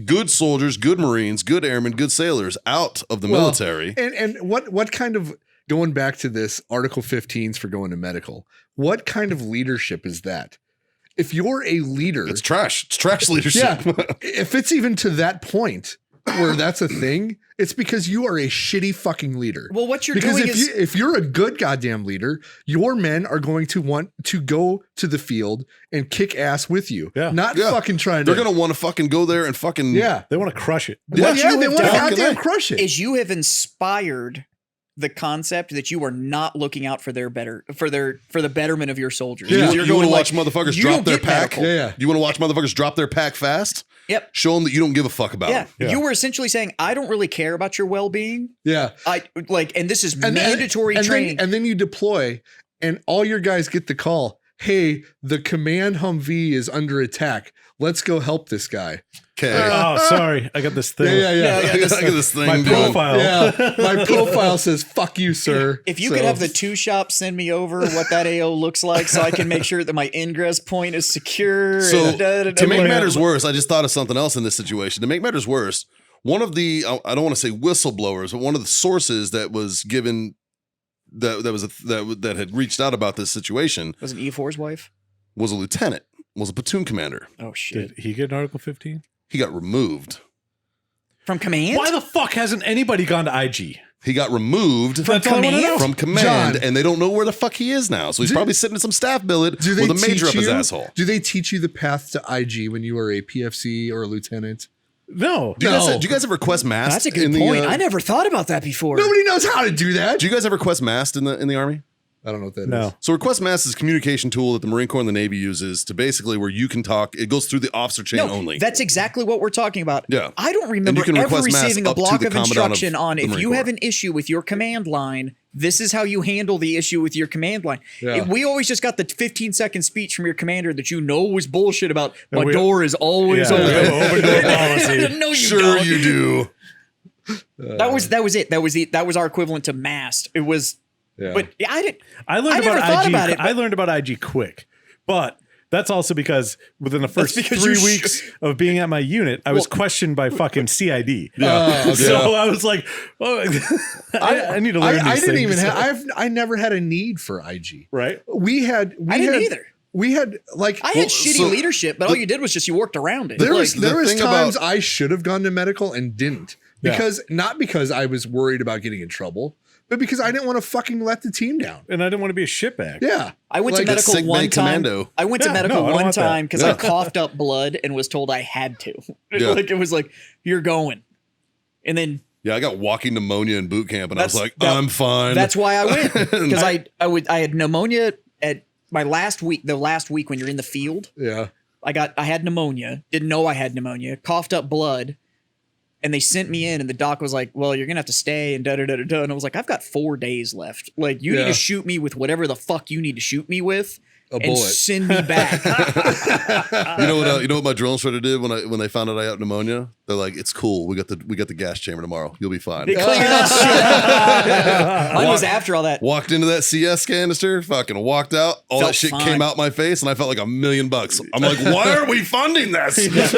good soldiers, good Marines, good airmen, good sailors out of the Well, military. And what kind of, going back to this Article 15s for going to medical, what kind of leadership is that? If you're a leader, It's trash. It's trash leadership. yeah, if it's even to that point where that's a thing, it's because you are a shitty fucking leader. Well, what you're Because doing if is if you're a good goddamn leader, your men are going to want to go to the field and kick ass with you. Yeah. Not Yeah. fucking trying They're to. going to want to fucking go there and fucking. Yeah. They want to crush it. What Yeah, you they have want to done goddamn crush it. is you have inspired the concept that you are not looking out for the betterment of your soldiers. Yeah. You're You want going to like, watch motherfuckers you drop don't their get pack? medical. Yeah. You want to watch motherfuckers drop their pack fast? Yep. Show them that you don't give a fuck about Yeah. them. Yeah. You were essentially saying, I don't really care about your well-being. Yeah. And this is And- mandatory and training. and then you deploy, and all your guys get the call. Hey, the command Humvee is under attack. Let's go help this guy. Okay. Oh, sorry. I got this thing. yeah, Look at this thing. My dude. profile. Yeah, my profile says "fuck you, sir." If you So- could have the two shops send me over what that AO looks like so I can make sure that my ingress point is secure. So and to make and- matters worse, I just thought of something else in this situation. To make matters worse, one of the I don't want to say whistleblowers, but one of the sources that was given that had reached out about this situation Was it E4's wife? was a lieutenant, was a platoon commander. Oh, shit. Did he get an Article 15? He got removed. From command? Why the fuck hasn't anybody gone to IG? He got removed That's all I wanna command? know. from command, John. and they don't know where the fuck he is now. So he's Do- probably sitting in some staff billet Do they with a major up teach his you- asshole. Do they teach you the path to IG when you were a PFC or a lieutenant? No. Do you guys ever request mast? That's a good in the, point. I never thought about that before. Nobody knows how to do that. Do you guys ever request mast in the army? I don't know what that is. No. So request mast is a communication tool that the Marine Corps and the Navy uses to basically where you can talk. It goes through the officer chain No, only. that's exactly what we're talking about. Yeah. I don't remember you can ever request mass receiving a up to block the of commandant instruction of on the if Marine you have Corps. an issue with your command line, this is how you handle the issue with your command line. Yeah. We always just got the 15-second speech from your commander that you know was bullshit about my we- door is always Yeah, open. we have an open door policy. No, you Sure don't. you do. That was it. That was our equivalent to mast. It was, Yeah. but I didn't. I learned I never about thought IG. about it, I but- learned about IG quick, but that's also because within the first because 3 you weeks of being at my unit, I was questioned by fucking CID. okay. So I was like, oh, I need to learn. I these didn't things. even have. I never had a need for IG. right. I didn't either. We had like I had shitty so leadership, but all you did was just you worked around it. there Like, was the times thing about- I should have gone to medical and didn't because not because I was worried about getting in trouble, but because I didn't want to fucking let the team down. And I didn't want to be a shitbag. Yeah. I went to Like, medical sick one man time. commando. I went to Yeah, medical no, I don't one want that. time because Yeah. I coughed up blood and was told I had to. Yeah. Like it was like, you're going. And then Yeah, I got walking pneumonia in boot camp, and I was That's- like, that- I'm fine. that's why I went. Because I had pneumonia at my last week, the last week when you're in the field. Yeah. I had pneumonia, didn't know I had pneumonia, coughed up blood, and they sent me in, and the doc was like, well, you're gonna have to stay and da da da da da. And I was like, I've got 4 days left. Like, you need Yeah. to shoot me with whatever the fuck you need to shoot me with. A And bullet. send me back. You know what? You know what my drill instructor did when they found out I had pneumonia? They're like, "It's cool. We got the gas chamber tomorrow. You'll be fine." They cleared that shit. Mine was after all that. Walked into that CS canister, fucking walked out. All Felt that shit fine. came out my face, and I felt like $1 million. I'm like, why are we funding this? Like,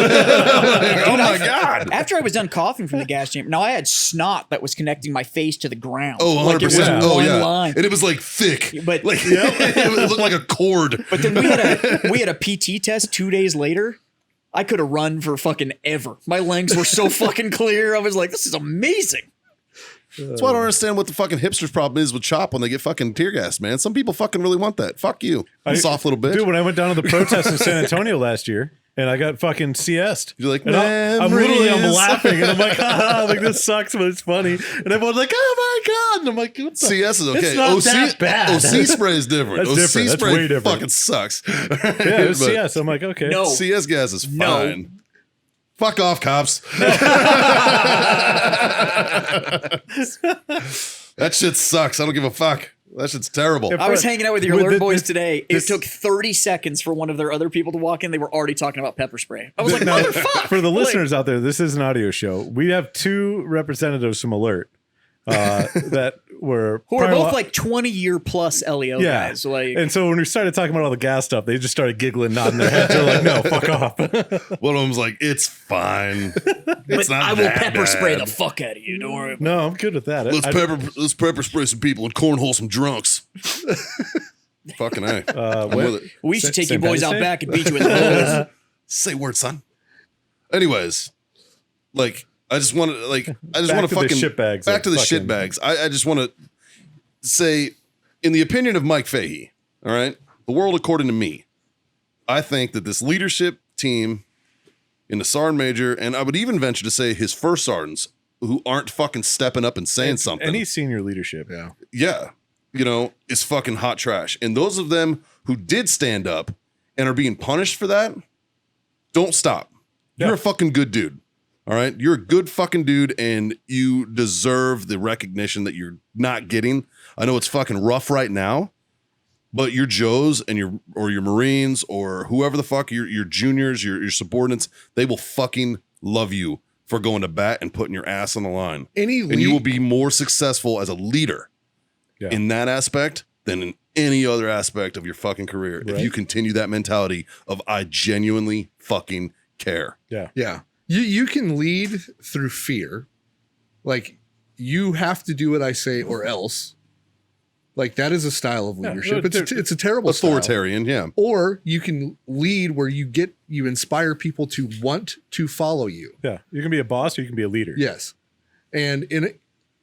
oh my god! After I was done coughing from the gas chamber, now I had snot that was connecting my face to the ground. Oh, like it was 100%. Oh one yeah, line. and it was like thick, But- like it looked like a cord. But then we had a PT test 2 days later. I could have run for fucking ever. My legs were so fucking clear. I was like, this is amazing. That's why I don't understand what the fucking hipsters' problem is with CHOP when they get fucking tear gas, man. Some people fucking really want that. Fuck you, you soft little bitch. Dude, when I went down to the protest in San Antonio last year, and I got fucking CS'd. You're like, And I'm literally memories. laughing, and I'm like, like this sucks, but it's funny. And everyone's like, oh my god, and I'm like, what the CS is okay. It's not that bad. OC spray is different. That's OC different. That's spray way different. fucking sucks. Yeah, it was But CS. I'm like, okay. No. CS gas is No. fine. Fuck off, cops. That shit sucks. I don't give a fuck. That shit's terrible. If- I was hanging out with your With alert the- boys this- today. It this- took 30 seconds for one of their other people to walk in. They were already talking about pepper spray. I was like, Now, motherfucker. for the Like, listeners out there, this is an audio show. We have 2 representatives from Alert that were who are probably both like 20-year plus LEO yeah. guys. Like, And so when we started talking about all the gas stuff, they just started giggling, nodding their heads. They're like, no, fuck off. One of them's like, it's fine. It's but not I will that pepper spray bad. the fuck out of you. Don't worry. No, I'm good with that. Let's pepper spray some people and cornhole some drunks. Fucking A. I'm what- with it. We used to take you St. boys out Patty's Day? back and beat you with the hose. Say word, son. Anyways, like I just want to Back fucking to the shitbags back of to the fucking- shitbags. I just want to say, in the opinion of Mike Fahey, all right, the world according to me, I think that this leadership team in the Sergeant Major, and I would even venture to say his first sergeants, who aren't fucking stepping up and saying something. Any senior leadership. Yeah. Yeah, is fucking hot trash. And those of them who did stand up and are being punished for that, don't stop. You're Yeah. a fucking good dude. All right. You're a good fucking dude and you deserve the recognition that you're not getting. I know it's fucking rough right now, but your Joes and your Marines or whoever the fuck, your juniors, your subordinates, they will fucking love you for going to bat and putting your ass on the line. And you will be more successful as a leader Yeah. in that aspect than in any other aspect of your fucking career. If Right. you continue that mentality of I genuinely fucking care. Yeah. Yeah. You can lead through fear. Like, you have to do what I say or else. Like, that is a style of Yeah, leadership. no, It's a terrible style. Authoritarian, yeah. Or you can lead where you inspire people to want to follow you. Yeah. You can be a boss or you can be a leader. Yes. And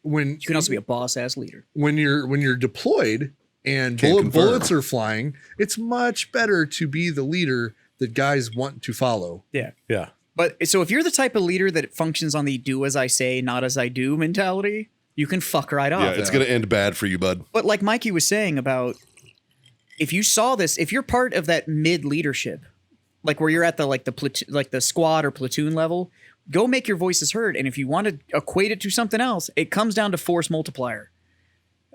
when You can also be a boss ass leader. when you're deployed and Can't confirm. bullets are flying, it's much better to be the leader that guys want to follow. Yeah. Yeah. But so if you're the type of leader that functions on the do as I say, not as I do mentality, you can fuck right off. Yeah, it's going to end bad for you, bud. But like Mikey was saying about, if you saw this, if you're part of that mid leadership, like where you're at the squad or platoon level, go make your voices heard. And if you want to equate it to something else, it comes down to force multiplier.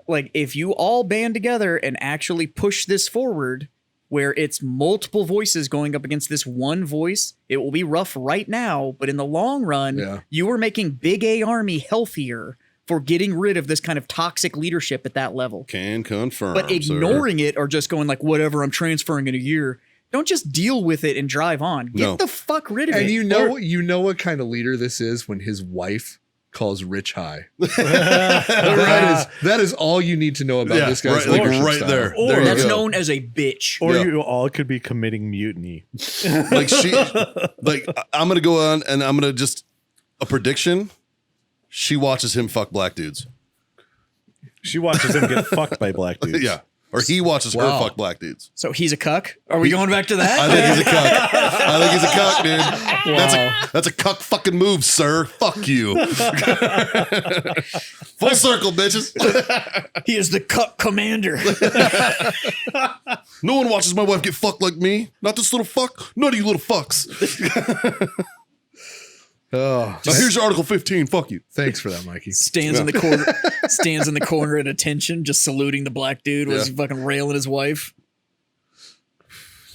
Like if you all band together and actually push this forward, where it's multiple voices going up against this one voice, it will be rough right now, but in the long run, Yeah. you are making Big A Army healthier for getting rid of this kind of toxic leadership at that level. Can confirm. But ignoring it or just going like, whatever, I'm transferring in a year. Don't just deal with it and drive on. Get No. the fuck rid of And it. you know what kind of leader this is when his wife calls Rich high. that is all you need to know about Yeah, this guy's right, like leadership right style. there. Or- There you That's go. known as a bitch. Or Yeah. you all could be committing mutiny. I'm going to go on and I'm going to just a prediction. She watches him fuck black dudes. She watches him get fucked by black dudes. Yeah. Or he watches her fuck black dudes. So he's a cuck? Are we going back to that? I think he's a cuck. I think he's a cuck, dude. That's a cuck fucking move, sir. Fuck you. Full circle, bitches. He is the cuck commander. No one watches my wife get fucked like me. Not this little fuck. None of you little fucks. Oh, Now here's your Article 15. Fuck you. thanks for that, Mikey. Stands in the corner at attention, just saluting the black dude was fucking railing his wife.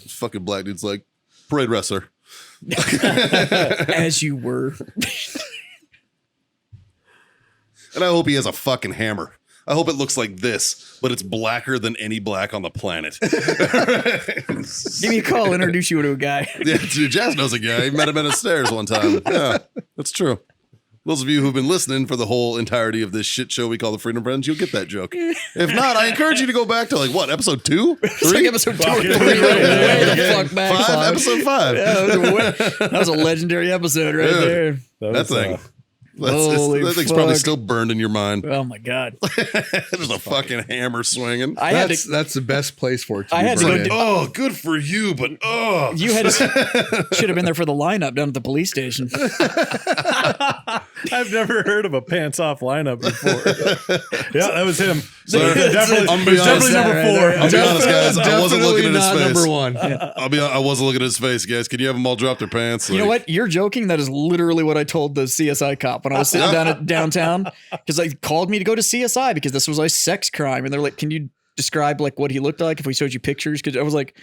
This fucking black dude's like, parade wrestler. As you were. And I hope he has a fucking hammer. I hope it looks like this, but it's blacker than any black on the planet. Give me a call, introduce you to a guy. Yeah, dude, Jazz knows a guy. He met him at the stairs one time. Yeah, that's true. Those of you who've been listening for the whole entirety of this shit show we call the Freedom Friends, you'll get that joke. If not, I encourage you to go back to like what, episode 2? 3? It's like episode 2 or 3. Yeah, Way the fuck back. 5? Episode 5. Yeah, that was a legendary episode right Dude. there. That thing. Holy that thing's probably fuck. still burned in your mind. Oh my god. There's a fucking hammer swinging. That's the best place for it to I be had to go burned. do- Oh, good for you, but oh. You had should have been there for the lineup down at the police station. I've never heard of a pants off lineup before. Yeah, that was him. So Sir, definitely, I'm it being was definitely honest. number 4. I'll be honest, guys. I wasn't looking at his not face. number one. I wasn't looking at his face, guys. Can you have them all drop their pants? You know what? You're joking. That is literally what I told the CSI cop when I was sitting down at downtown, because they called me to go to CSI because this was a sex crime, and they're like, "Can you describe like what he looked like if we showed you pictures?" Because I was like,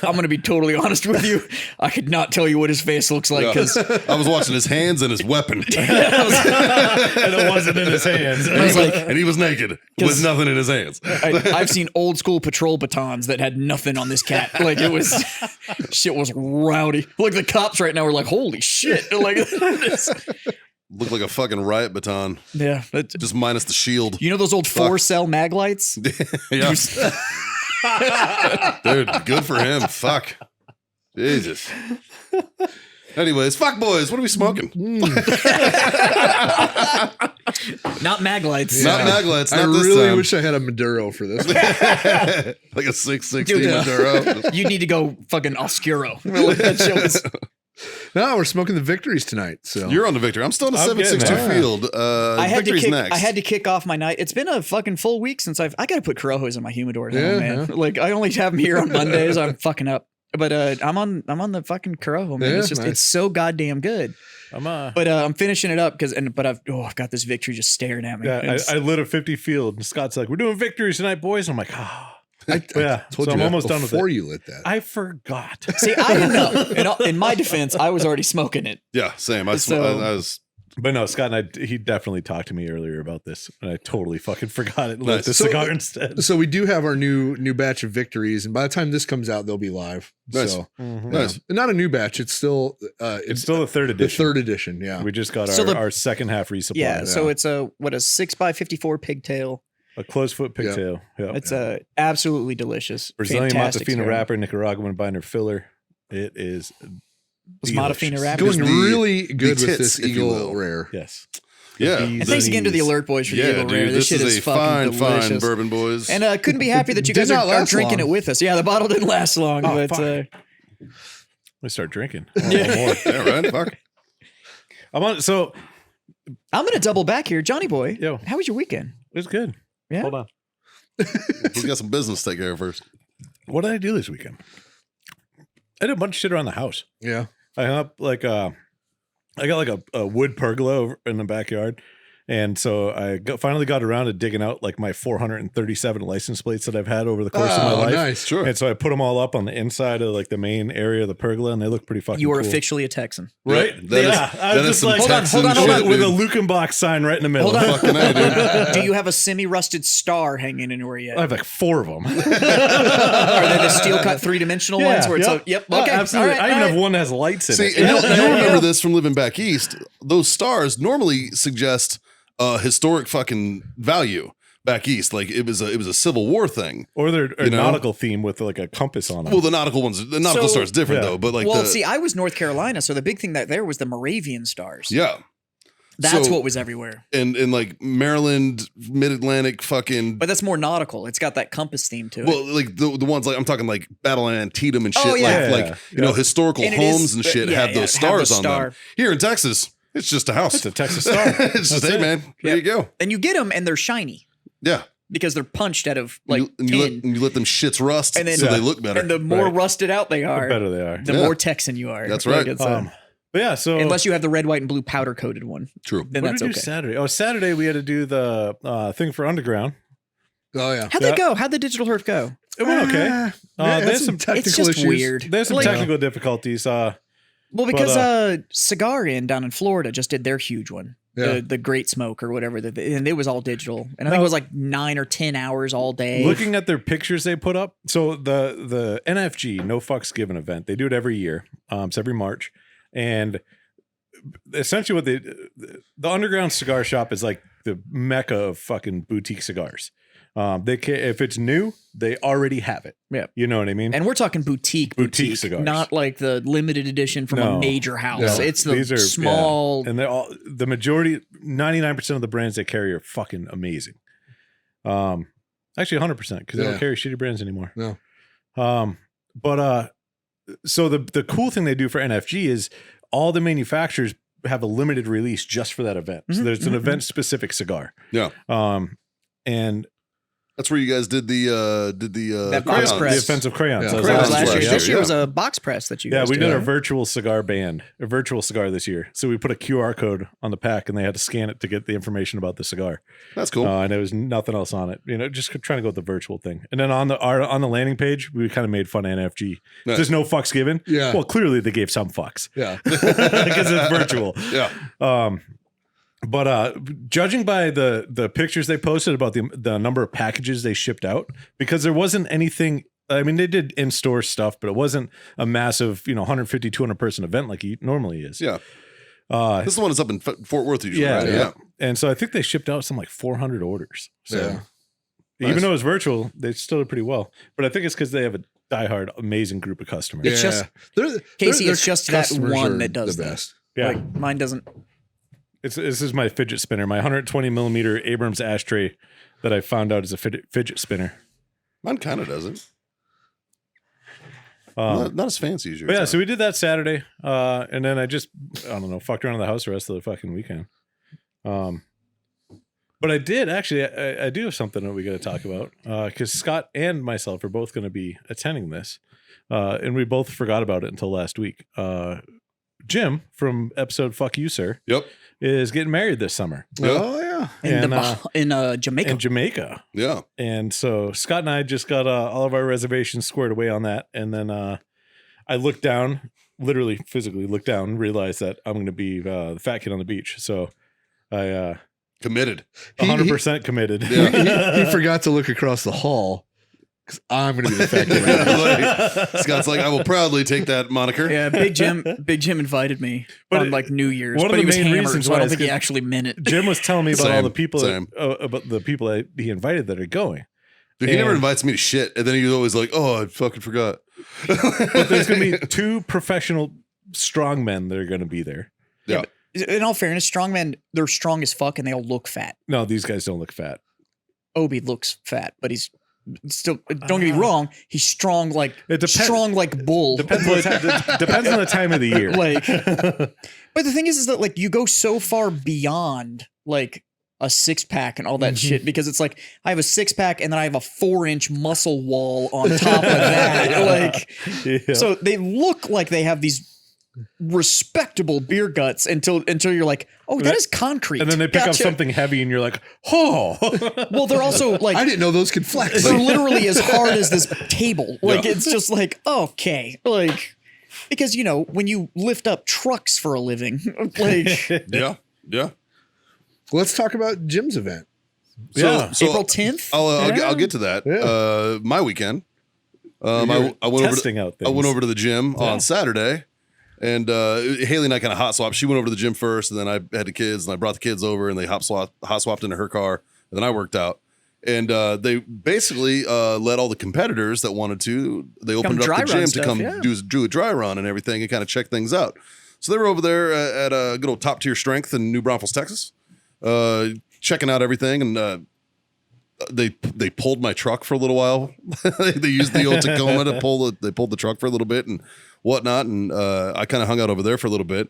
I'm going to be totally honest with you. I could not tell you what his face looks like because I was watching his hands and his weapon. And it wasn't in his hands. I was like, And he was naked with nothing in his hands. I've seen old school patrol batons that had nothing on this cat. Like it was, shit was rowdy. Like the cops right now are like, holy shit. Like, Looked like a fucking riot baton, yeah. just minus the shield. You know those old 4-cell mag lights? Yeah. Dude, good for him. Fuck. Jesus. Anyways, fuck boys, what are we smoking? Not mag lights. Not Maglets, I not this really time. wish I had a Maduro for this one. Like a 660 Dude, Maduro. You need to go fucking Oscuro. Like that shit was. No, we're smoking the victories tonight. So You're on the victory. I'm still in a I'm getting 762 there. field. I had to Victory's kick. next. I had to kick off my night. It's been a fucking full week since I got to put Corojos in my humidor. Now, Yeah, man. yeah. Like I only have them here on Mondays. I'm fucking up. But I'm on the fucking Corojo, man. Yeah, It's just nice. it's so goddamn good. But I'm finishing it up because I've got this victory just staring at me. Yeah, It's- I lit a 50 field, and Scott's like, "We're doing victories tonight, boys." And I'm like, "Ah." Yeah, told so you I'm that almost done with before it. you lit that. I forgot. See, I didn't know. In my defense, I was already smoking it. Yeah, same. I So- was. But no, Scott and he definitely talked to me earlier about this, and I totally fucking forgot it. And lit Nice. the So- cigar instead. So we do have our new batch of victories, and by the time this comes out, they'll be live. Nice. So Nice. not a new batch. It's still It's still the third the edition. third edition. Yeah. We just got So our second half resupply. Yeah. So it's a 6x54 pigtail. a closed foot pigtail. Yeah. It's absolutely delicious. Brazilian Fantastic Matafina cigar. wrapper, Nicaraguan binder filler. It is Was delicious. Matafina wrapper? Going the- really good the with tits, this if you Eagle will. Rare. Yes. Yeah. And thanks again to the Alert Boys for the Yeah, Eagle dude. Rare. This This shit is is a fucking fine delicious. bourbon, boys. And couldn't be happy that you Did guys not are last drinking long. it with us. Yeah, the bottle didn't last long, Oh, but fuck. Let me start drinking. Yeah. Yeah, right? Fuck. I'm on. So I'm gonna double back here, Johnny Boy. Yo. How was your weekend? it was good. Yeah? Hold on. Who's got some business to take care of first? What did I do this weekend? I did a bunch of shit around the house. Yeah. I hung up I got like a wood pergola over in the backyard. And so I finally got around to digging out like my 437 license plates that I've had over the course of my life. Nice. Sure. And so I put them all up on the inside of like the main area of the pergola, and they look pretty fucking You are cool. officially a Texan. Right? That is- I that was is just some like, Texan hold on, shit, with a dude. Lukenbach sign right in the middle. Hold on. Fucking A, dude. Do you have a semi-rusted star hanging anywhere yet? I have like 4 of them. Are they the steel cut 3-dimensional ones where it's yep, okay, absolutely. all right, I even all have right. one that has lights in See, it. and you'll remember this from living back east. Those stars normally suggest historic fucking value back east. Like it was a Civil War thing. Or they're a You know? nautical theme with like a compass on them. Well, the nautical So- star is different Yeah. though. But like Well, see, I was North Carolina, so the big thing that there was the Moravian stars. yeah. That's So- what was everywhere. in like Maryland, Mid-Atlantic, fucking. But that's more nautical. It's got that compass theme to it. Well, like the ones like I'm talking like Battle of Antietam and shit, Oh, yeah. like you know, historical And it homes is- and shit yeah, have yeah, those have the stars on them. star. Here in Texas, it's just a house. It's a Texas Star. It's just, That's hey it. man, there you go. and you get them and they're shiny Yeah, because they're punched out of like and tin. you let them shits rust, And then- so Yeah. they look better. And the more Right. rusted out they The are, better they are. the Yeah. more Texan you are. That's Like, right. it's, But yeah, so unless you have the red, white, and blue powder coated one, True. then what that's did we do okay. Saturday? Oh, Saturday we had to do the thing for Underground. Oh yeah. How'd that go? How'd the digital herf go? It went okay. Yeah, it there's had some technical It's just issues. weird. There's some Like- technical difficulties. Well, because Cigar Inn down in Florida just did their huge one, Yeah. the Great Smoke or whatever, and it was all digital, and I think it was like 9 or 10 hours all day. Looking at their pictures they put up, so the NFG No Fucks Given event, they do it every year. It's every March, and essentially what the Underground Cigar Shop is like the mecca of fucking boutique cigars. If it's new, they already have it. Yeah. You know what I mean? And we're talking boutique cigars. not like the limited edition from No. a major house. No. It's the These are- small. and they're all the majority, 99% of the brands they carry are fucking amazing. Actually 100% because they Yeah. don't carry shitty brands anymore. No. So the cool thing they do for NFG is all the manufacturers have a limited release just for that event. So Mhm, there's an mhm, event specific cigar. Yeah. And That's where you guys did the That box crayons. press. the offensive crayons. Yeah. That was That was Crayons last year. last This year, year was yeah. a box press that you Yeah, guys we did did. a virtual cigar band, a virtual cigar this year. So we put a QR code on the pack and they had to scan it to get the information about the cigar. That's cool. And there was nothing else on it. You know, just trying to go with the virtual thing. And then on the landing page, we kind of made fun of NFG. Nice. There's no fucks given. Yeah. Well, clearly they gave some fucks Yeah. because it's virtual. Yeah. But judging by the pictures they posted about the number of packages they shipped out, because there wasn't anything. I mean, they did in-store stuff, but it wasn't a massive, 150, 200 person event like it normally is. Yeah. Uh, This is the one that's up in Fort Worth usually, yeah, right? yeah. And so I think they shipped out some like 400 orders. So Yeah. even Nice. though it was virtual, they still did pretty well. But I think it's because they have a diehard, amazing group of customers. It's just- Casey, it's just that customers one are that does the that. best. Yeah. Like mine doesn't. This is my fidget spinner, my 120 millimeter Abrams ashtray that I found out is a fidget spinner. Mine kind of doesn't. Um, Not as fancy as yours. But yeah, are. so we did that Saturday, and then I don't know, fucked around in the house the rest of the fucking weekend. But I did actually, I do have something that we got to talk about because Scott and myself are both going to be attending this, and we both forgot about it until last week. Jim from episode "Fuck You, Sir" Yep. is getting married this summer Yeah. Oh yeah. In Jamaica. in Jamaica. Yeah. And so Scott and I just got all of our reservations squared away on that. And then I looked down, literally physically looked down, and realized that I'm going to be the fat kid on the beach. So I Committed. 100% committed. Yeah. He forgot to look across the hall because I'm going to be the fat kid. Like, Scott's like, I will proudly take that moniker. Yeah, Big Jim invited me But on like New Year's, one of but the he was main hammered, reasons so I why don't is think he 'cause actually meant it. Jim was telling me about all Same, the people same. that he invited that are going. Dude, he never And- invites me to shit. And then he's always like, oh, I fucking forgot. But there's going to be 2 professional strongmen that are going to be there. Yeah. In all fairness, strongmen, they're strong as fuck and they all look fat. No, these guys don't look fat. Obi looks fat, but he's still, don't get me wrong, he's strong like It depends. strong like bull. Depends on the time of the year. Like, but the thing is that like you go so far beyond like a 6-pack and all that shit because it's like I have a 6-pack and then I have a 4-inch muscle wall on top of that. Like, Yeah. so they look like they have these respectable beer guts until you're like, oh, that is concrete. And then they pick up Gotcha. something heavy, and you're like, "Oh!" Well, they're also like I didn't know those could flex. they're literally as hard as this table. Like Yeah. it's just like okay, like because when you lift up trucks for a living, like Yeah. Yeah. Let's talk about Jim's event. Yeah. So April 10th. I'll get to that. Yeah. My weekend. You're I went testing out I things. went over to the gym on Saturday, and Haley and I kind of hot swapped. She went over to the gym first, and then I had the kids, and I brought the kids over, and they hot swapped into her car, and then I worked out. And they basically let all the competitors that wanted to. They opened up dry the run gym stuff, to come yeah. do a dry run and everything, and kind of check things out. So they were over there at a good old top tier strength in New Braunfels, Texas, checking out everything, and they pulled my truck for a little while. They used the old Tacoma to pulled the truck for a little bit and whatnot, and I kind of hung out over there for a little bit,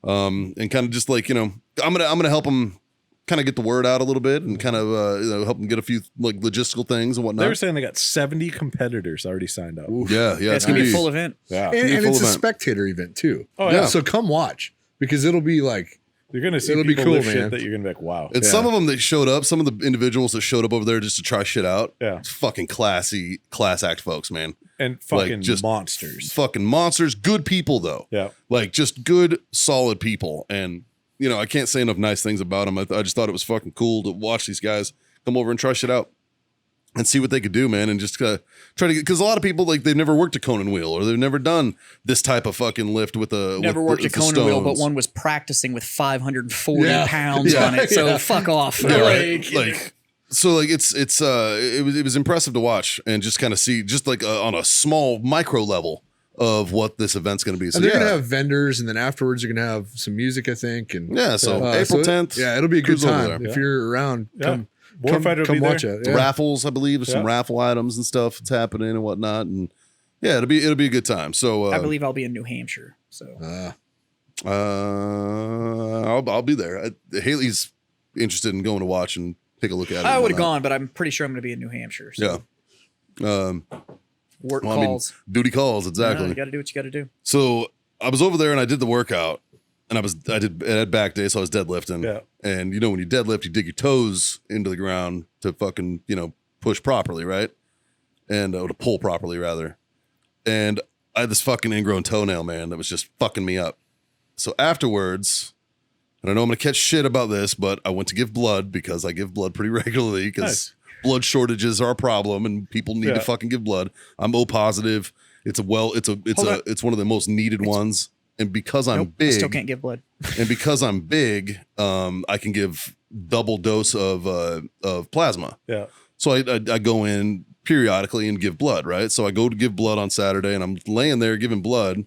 and kind of just like, you know, I'm gonna help them kind of get the word out a little bit and kind of you know, help them get a few like logistical things and whatnot. They were saying they got 70 competitors already signed up. Yeah, It's gonna be a full event. Yeah. And it's a event. spectator event too. Oh, yeah. So come watch, because it'll be like, You're going to see It'll be people cool, live man. shit that you're going to be like, wow. And some of them that showed up, some of the individuals that showed up over there just to try shit out. Yeah. It's fucking classy, class act folks, man. And fucking just monsters. Fucking monsters. Good people though. Yeah. Like just good, solid people. And you know, I can't say enough nice things about them. I just thought it was fucking cool to watch these guys come over and try shit out and see what they could do, man. And just try to get, because a lot of people, like, they've never worked a Conan wheel or they've never done this type of fucking lift with a Never with worked the a Conan wheel, but stones. one was practicing with 540 Yeah. pounds Yeah. on it. So Yeah. fuck off. Yeah, right. So like it was impressive to watch and just kind of see just like on a small micro level of what this event's going to be. So and they're yeah, gonna have vendors, and then afterwards you're gonna have some music, I think. And yeah. So so April it- 10th. yeah, it'll be a good cruise over time there. if Yeah. you're around. Yeah. Come, Warfighter will come be watch there. it. Yeah. Raffles, I believe, there's some Yeah. raffle items and stuff that's happening and whatnot, and yeah, it'll be a good time. So I believe I'll be in New Hampshire. So I'll be there. Haley's interested in going to watch and take a look at it. I and would have whatnot. gone, but I'm pretty sure I'm going to be in New Hampshire. So Yeah. work Well, I mean, calls. duty calls, exactly. You got to do what you got to do. So I was over there and I did the workout, and I had back day, so I was deadlifting. Yeah. And you know when you deadlift, you dig your toes into the ground to fucking push properly, right? And or to pull properly rather. And I had this fucking ingrown toenail, man, that was just fucking me up. So afterwards, and I know I'm gonna catch shit about this, but I went to give blood because I give blood pretty regularly because Nice. blood shortages are a problem and people need Yeah. to fucking give blood. I'm O positive. It's one of the most needed ones. And because I'm Nope, I big, still can't give blood. and because I'm big, I can give double dose of plasma. Yeah. So I go in periodically and give blood, right? So I go to give blood on Saturday, and I'm laying there giving blood,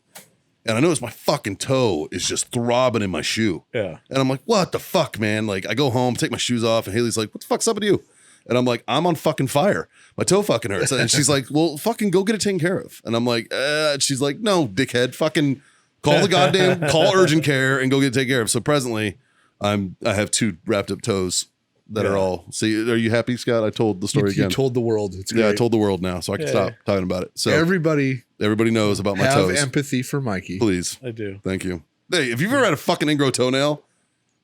and I notice my fucking toe is just throbbing in my shoe. Yeah. And I'm like, what the fuck, man? Like, I go home, take my shoes off, and Haley's like, what the fuck's up with you? And I'm like, I'm on fucking fire. My toe fucking hurts. And she's like, well, fucking go get it taken care of. And I'm like, and she's like, no, dickhead, fucking call urgent care and go get it taken care of. So presently, I have 2 wrapped up toes that are all. See, are you happy, Scott? I told the story You again. told the world. It's Yeah, I great. told the world now, so I can Yeah. stop talking about it. So Everybody everybody knows about my have toes. empathy for Mikey. Please, I do. thank you. Hey, if you've ever had a fucking ingrown toenail,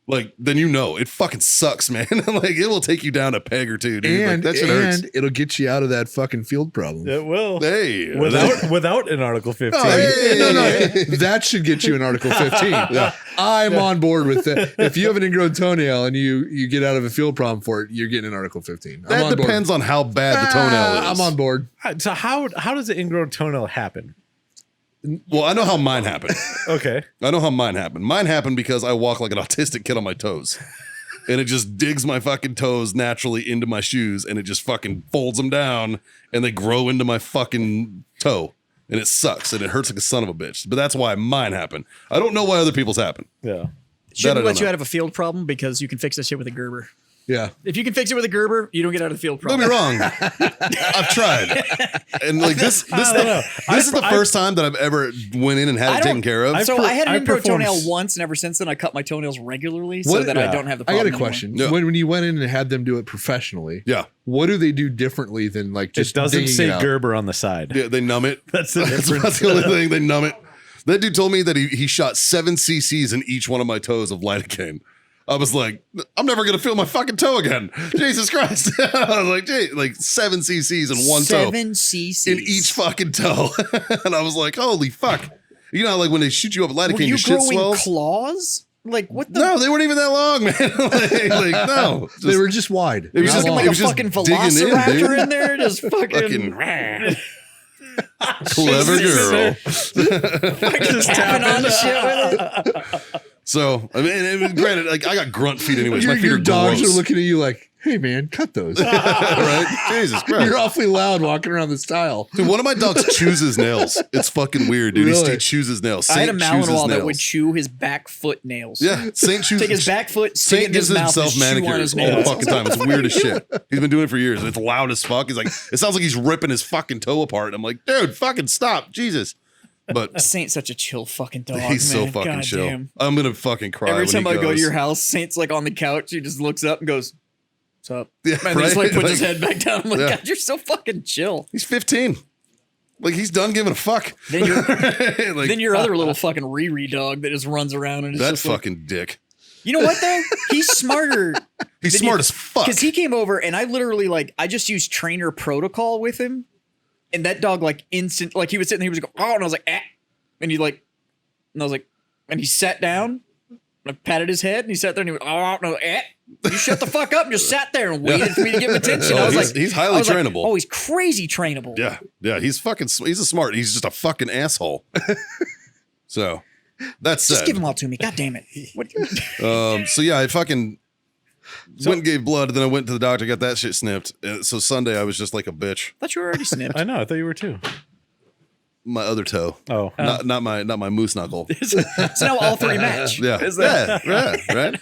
like, then you know it fucking sucks, man. Like, it will take you down a peg or two, dude. And, like, that shit hurts. and it'll get you out of that fucking field problem. It will. Hey, Without an Article 15. Oh, hey. No, that should get you in Article 15. I'm on board with that. If you have an ingrown toenail and you get out of a field problem for it, you're getting in Article 15. I'm that on depends on how bad the toenail is. I'm on board. So how does the ingrown toenail happen? Well, I know how mine happened. Okay. I know how mine happened. Mine happened because I walk like an autistic kid on my toes. And it just digs my fucking toes naturally into my shoes and it just fucking folds them down and they grow into my fucking toe. And it sucks and it hurts like a son of a bitch. But that's why mine happened. I don't know why other people's happen. Yeah. Shouldn't I let don't you know. out of a field problem because you can fix this shit with a Gerber. Yeah. If you can fix it with a Gerber, you don't get out of the field Don't problem. be wrong. I've tried. And like this is the first time that I've ever went in and had I it taken don't- care of. So I had an I ingrown performed- toenail once, and ever since then I cut my toenails regularly so What- that I yeah. don't have the I problem. got a anymore. question. Yeah. When you went in and had them do it professionally, Yeah. what do they do differently than like just It doesn't digging say it out? Gerber on the side. Yeah, they numb it. That's the That's difference. the only thing. They numb it. That dude told me that he shot 7 cc's in each one of my toes of lidocaine. I was like, I'm never gonna feel my fucking toe again. Jesus Christ! I was like, like 7 cc's in one toe 7 cc's in each fucking toe, and I was like, holy fuck! You know, like when they shoot you up with lidocaine, Were your you shit growing swells. claws? Like what the? No, they weren't even that long, man. like no, They were just wide. It was You're just looking it like a was just fucking digging in, velociraptor dude. in there, just fucking, Clever girl. just tapping on shit with it. So I mean, granted, like I got grunt feet anyways. My feet Your are dogs gross. are looking at you like, hey man, cut those. Right? Jesus Christ. You're awfully loud walking around this tile. Dude, one of my dogs chews his nails. It's fucking weird, dude. Really? He chews his nails. I had a Saint chews his Malinois that would nails. chew his back foot nails. Yeah, Saint chews. Take his back foot, stick it Saint in his gives mouth, himself and chew on manicures his all the nails. fucking time. It's weird as shit. He's been doing it for years, and it's loud as fuck. He's like, it sounds like he's ripping his fucking toe apart. I'm like, dude, fucking stop, Jesus. But Saint's such a chill fucking dog. he's so man. fucking God chill. damn. I'm gonna fucking cry. Every when time he I go to goes. your house, Saint's like on the couch. He just looks up and goes, "What's up?" Yeah, And he just right? like puts his Like- head back down. I'm like, Yeah. God, you're so fucking chill. He's 15. Like he's done giving a fuck. Then you're, Like, then your other little fucking Riri dog that just runs around and is that just like, fucking dick. you know what though? He's smarter. He's Then smart you- as fuck. Because he came over and I literally like I just used trainer protocol with him, and that dog like instant like he was sitting there, he was going, oh, and I was like, and he like, and I was like, and he sat down, and I patted his head, and he sat there and he went, oh no, you shut the fuck up and just sat there and waited for me to give him attention. Oh, I was he's- like, he's highly I was like, trainable. oh, he's crazy trainable. Yeah, he's fucking. He's a smart. He's just a fucking asshole. So that's Just said. give them all to me. God damn it. What, So yeah, I fucking went and gave blood. Then I went to the doctor, got that shit snipped. So Sunday I was just like a bitch. I thought you were already snipped. I know. I thought you were too. My other toe, Oh, not my moose knuckle. So now all three match. Yeah, Is that- yeah, right.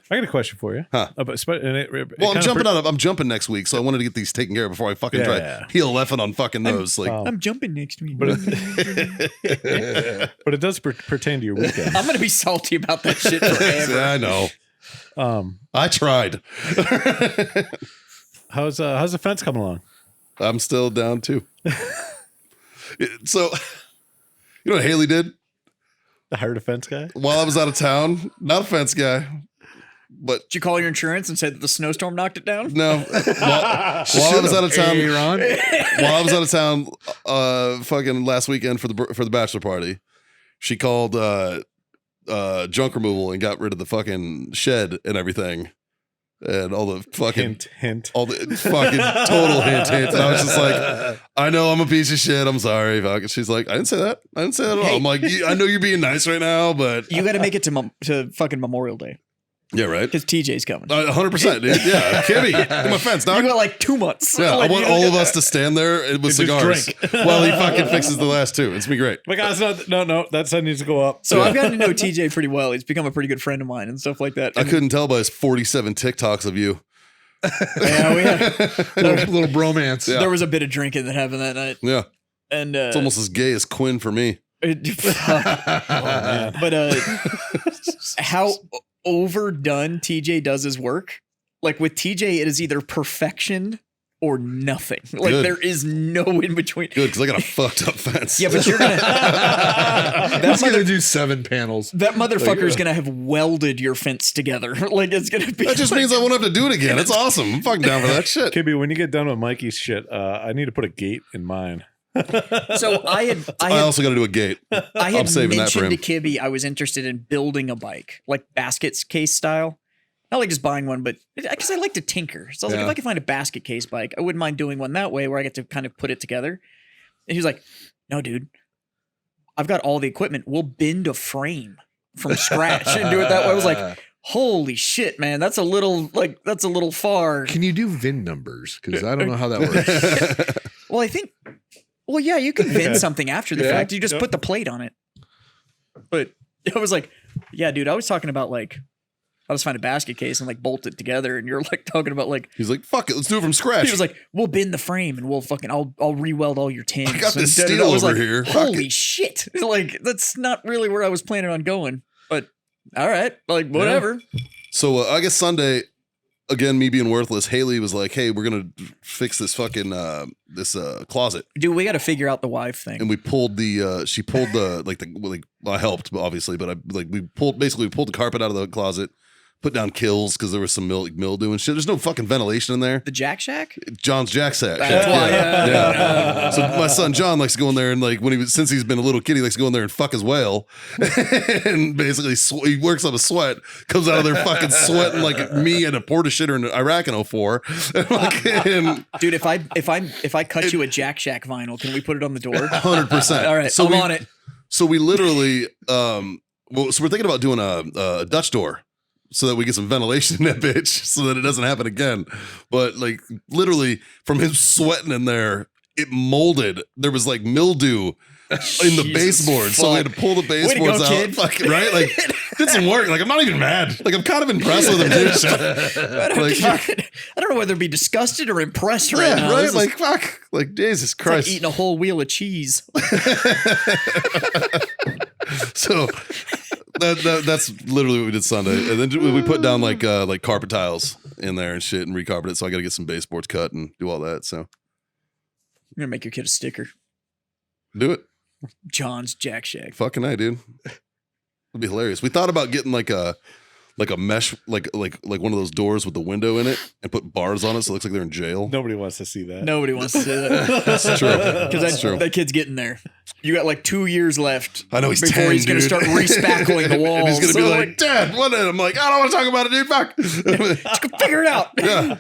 I got a question for you. Huh. Well, I'm jumping I'm jumping next week, so I wanted to get these taken care of before I fucking try Yeah. heel leffing on fucking those. Like, I'm jumping next week. But it does pertain to your weekend. I'm gonna be salty about that shit forever. I know. I tried. How's the fence coming along? I'm still down too. So, you know what Haley did The hired a fence guy? while I was out of town? Not a fence guy, but Did you call your insurance and say that the snowstorm knocked it down? no. While I was out of town, Aaron. while I was out of town, fucking last weekend for the bachelor party, she called junk removal and got rid of the fucking shed and everything, and all the fucking Hint. all the fucking total hint. And I was just like, I know I'm a piece of shit. I'm sorry. Fuck. She's like, I didn't say that. I didn't say that at all. I'm like, I know you're being nice right now, but You got to make it to fucking Memorial Day yeah, right. because TJ's coming. 100%, dude. Yeah, Kimmy, get my fence, You dog. got like 2 months. Yeah, I Like, want you all gotta of get us to stand there with just cigars drink. while he fucking fixes the last two. It's gonna be great. My God, it's not. No, that sign needs to go up. So I've gotten to know TJ pretty well. He's become a pretty good friend of mine and stuff like that. I And- couldn't tell by his 47 TikToks of you. Yeah, we had, little bromance. Yeah. there was a bit of drinking that happened that night, Yeah, and it's almost as gay as Quinn for me. but how overdone TJ does his work. Like with TJ, it is either perfection or nothing. Like Good. there is no in between. Good, because I got a fucked up fence. Yeah, but you're gonna He's gonna do 7 panels. that motherfucker's gonna have welded your fence together. Like it's gonna be. that just means I won't have to do it again. It's awesome. I'm fucking down for that shit. Kibby, when you get done with Mikey's shit, I need to put a gate in mine. So I I also got to do a gate. I I'm had saving that for mentioned to him. Kibby I was interested in building a bike, like basket case style. Not like just buying one, but because I like to tinker. So I was like, Yeah. if I could find a basket case bike, I wouldn't mind doing one that way where I get to kind of put it together. And he was like, no, dude, I've got all the equipment. We'll bend a frame from scratch and do it that way. I was like, holy shit, man, that's a little far. Can you do VIN numbers? Because I don't know how that works. Well, I think, yeah, you can vend something after the Yeah. fact. You just put the plate on it. But I was like, yeah, dude, I was talking about like, I'll just find a basket case and like bolt it together. And you're like talking about like, He's like, fuck it, let's do it from scratch. he was like, we'll bend the frame and we'll fucking, I'll re-weld all your tins. I got this And steel I was over like, here. Fuck Holy it. shit. Like, that's not really where I was planning on going. But all right, like whatever. So I guess Sunday, again, me being worthless, Haley was like, hey, we're going to fix this fucking, this closet. Dude, we got to figure out the wife thing. And we pulled she pulled I helped, obviously, but we pulled the carpet out of the closet, put down kills because there was some mildew and shit. There's no fucking ventilation in there. The Jack Shack? John's Jack Shack. That's why, Yeah. So my son John likes to go in there and like since he's been a little kid, he likes to go in there and fuck his whale, and basically he works up a sweat, comes out of there fucking sweating like me and a porta shitter in Iraq in 04. And Dude, if I cut you a Jack Shack vinyl, can we put it on the door? 100%. All right, So I'm we- on it. So we literally Well, so we're thinking about doing a Dutch door so that we get some ventilation in that bitch so that it doesn't happen again. But like literally from him sweating in there, it molded. There was like mildew in the baseboard. So we had to pull the Way to go, baseboards out. kid. Fucking, right? Like did some work. Like I'm not even mad. Like I'm kind of impressed with him, dude. Like, fuck. I don't know whether to be disgusted or impressed right Yeah, now. right? This is Like fuck. Like Jesus like Christ. eating a whole wheel of cheese. So that's literally what we did Sunday, and then we put down like carpet tiles in there and shit and recarpet it. So I got to get some baseboards cut and do all that. So I'm gonna make your kid a sticker. do it, John's Jack Shack. fucking A, dude. It'd be hilarious. We thought about getting like a mesh like one of those doors with the window in it and put bars on it so it looks like they're in jail. Nobody wants to see that. Nobody wants to say that. That's true. Because That's true. that kid's getting there. You got like 2 years left. I know he's before 10, he's gonna dude. start respackling the walls. And he's gonna So, be like, Dad, what? And I'm like, I don't want to talk about it, dude. Fuck. figure it out. Yeah.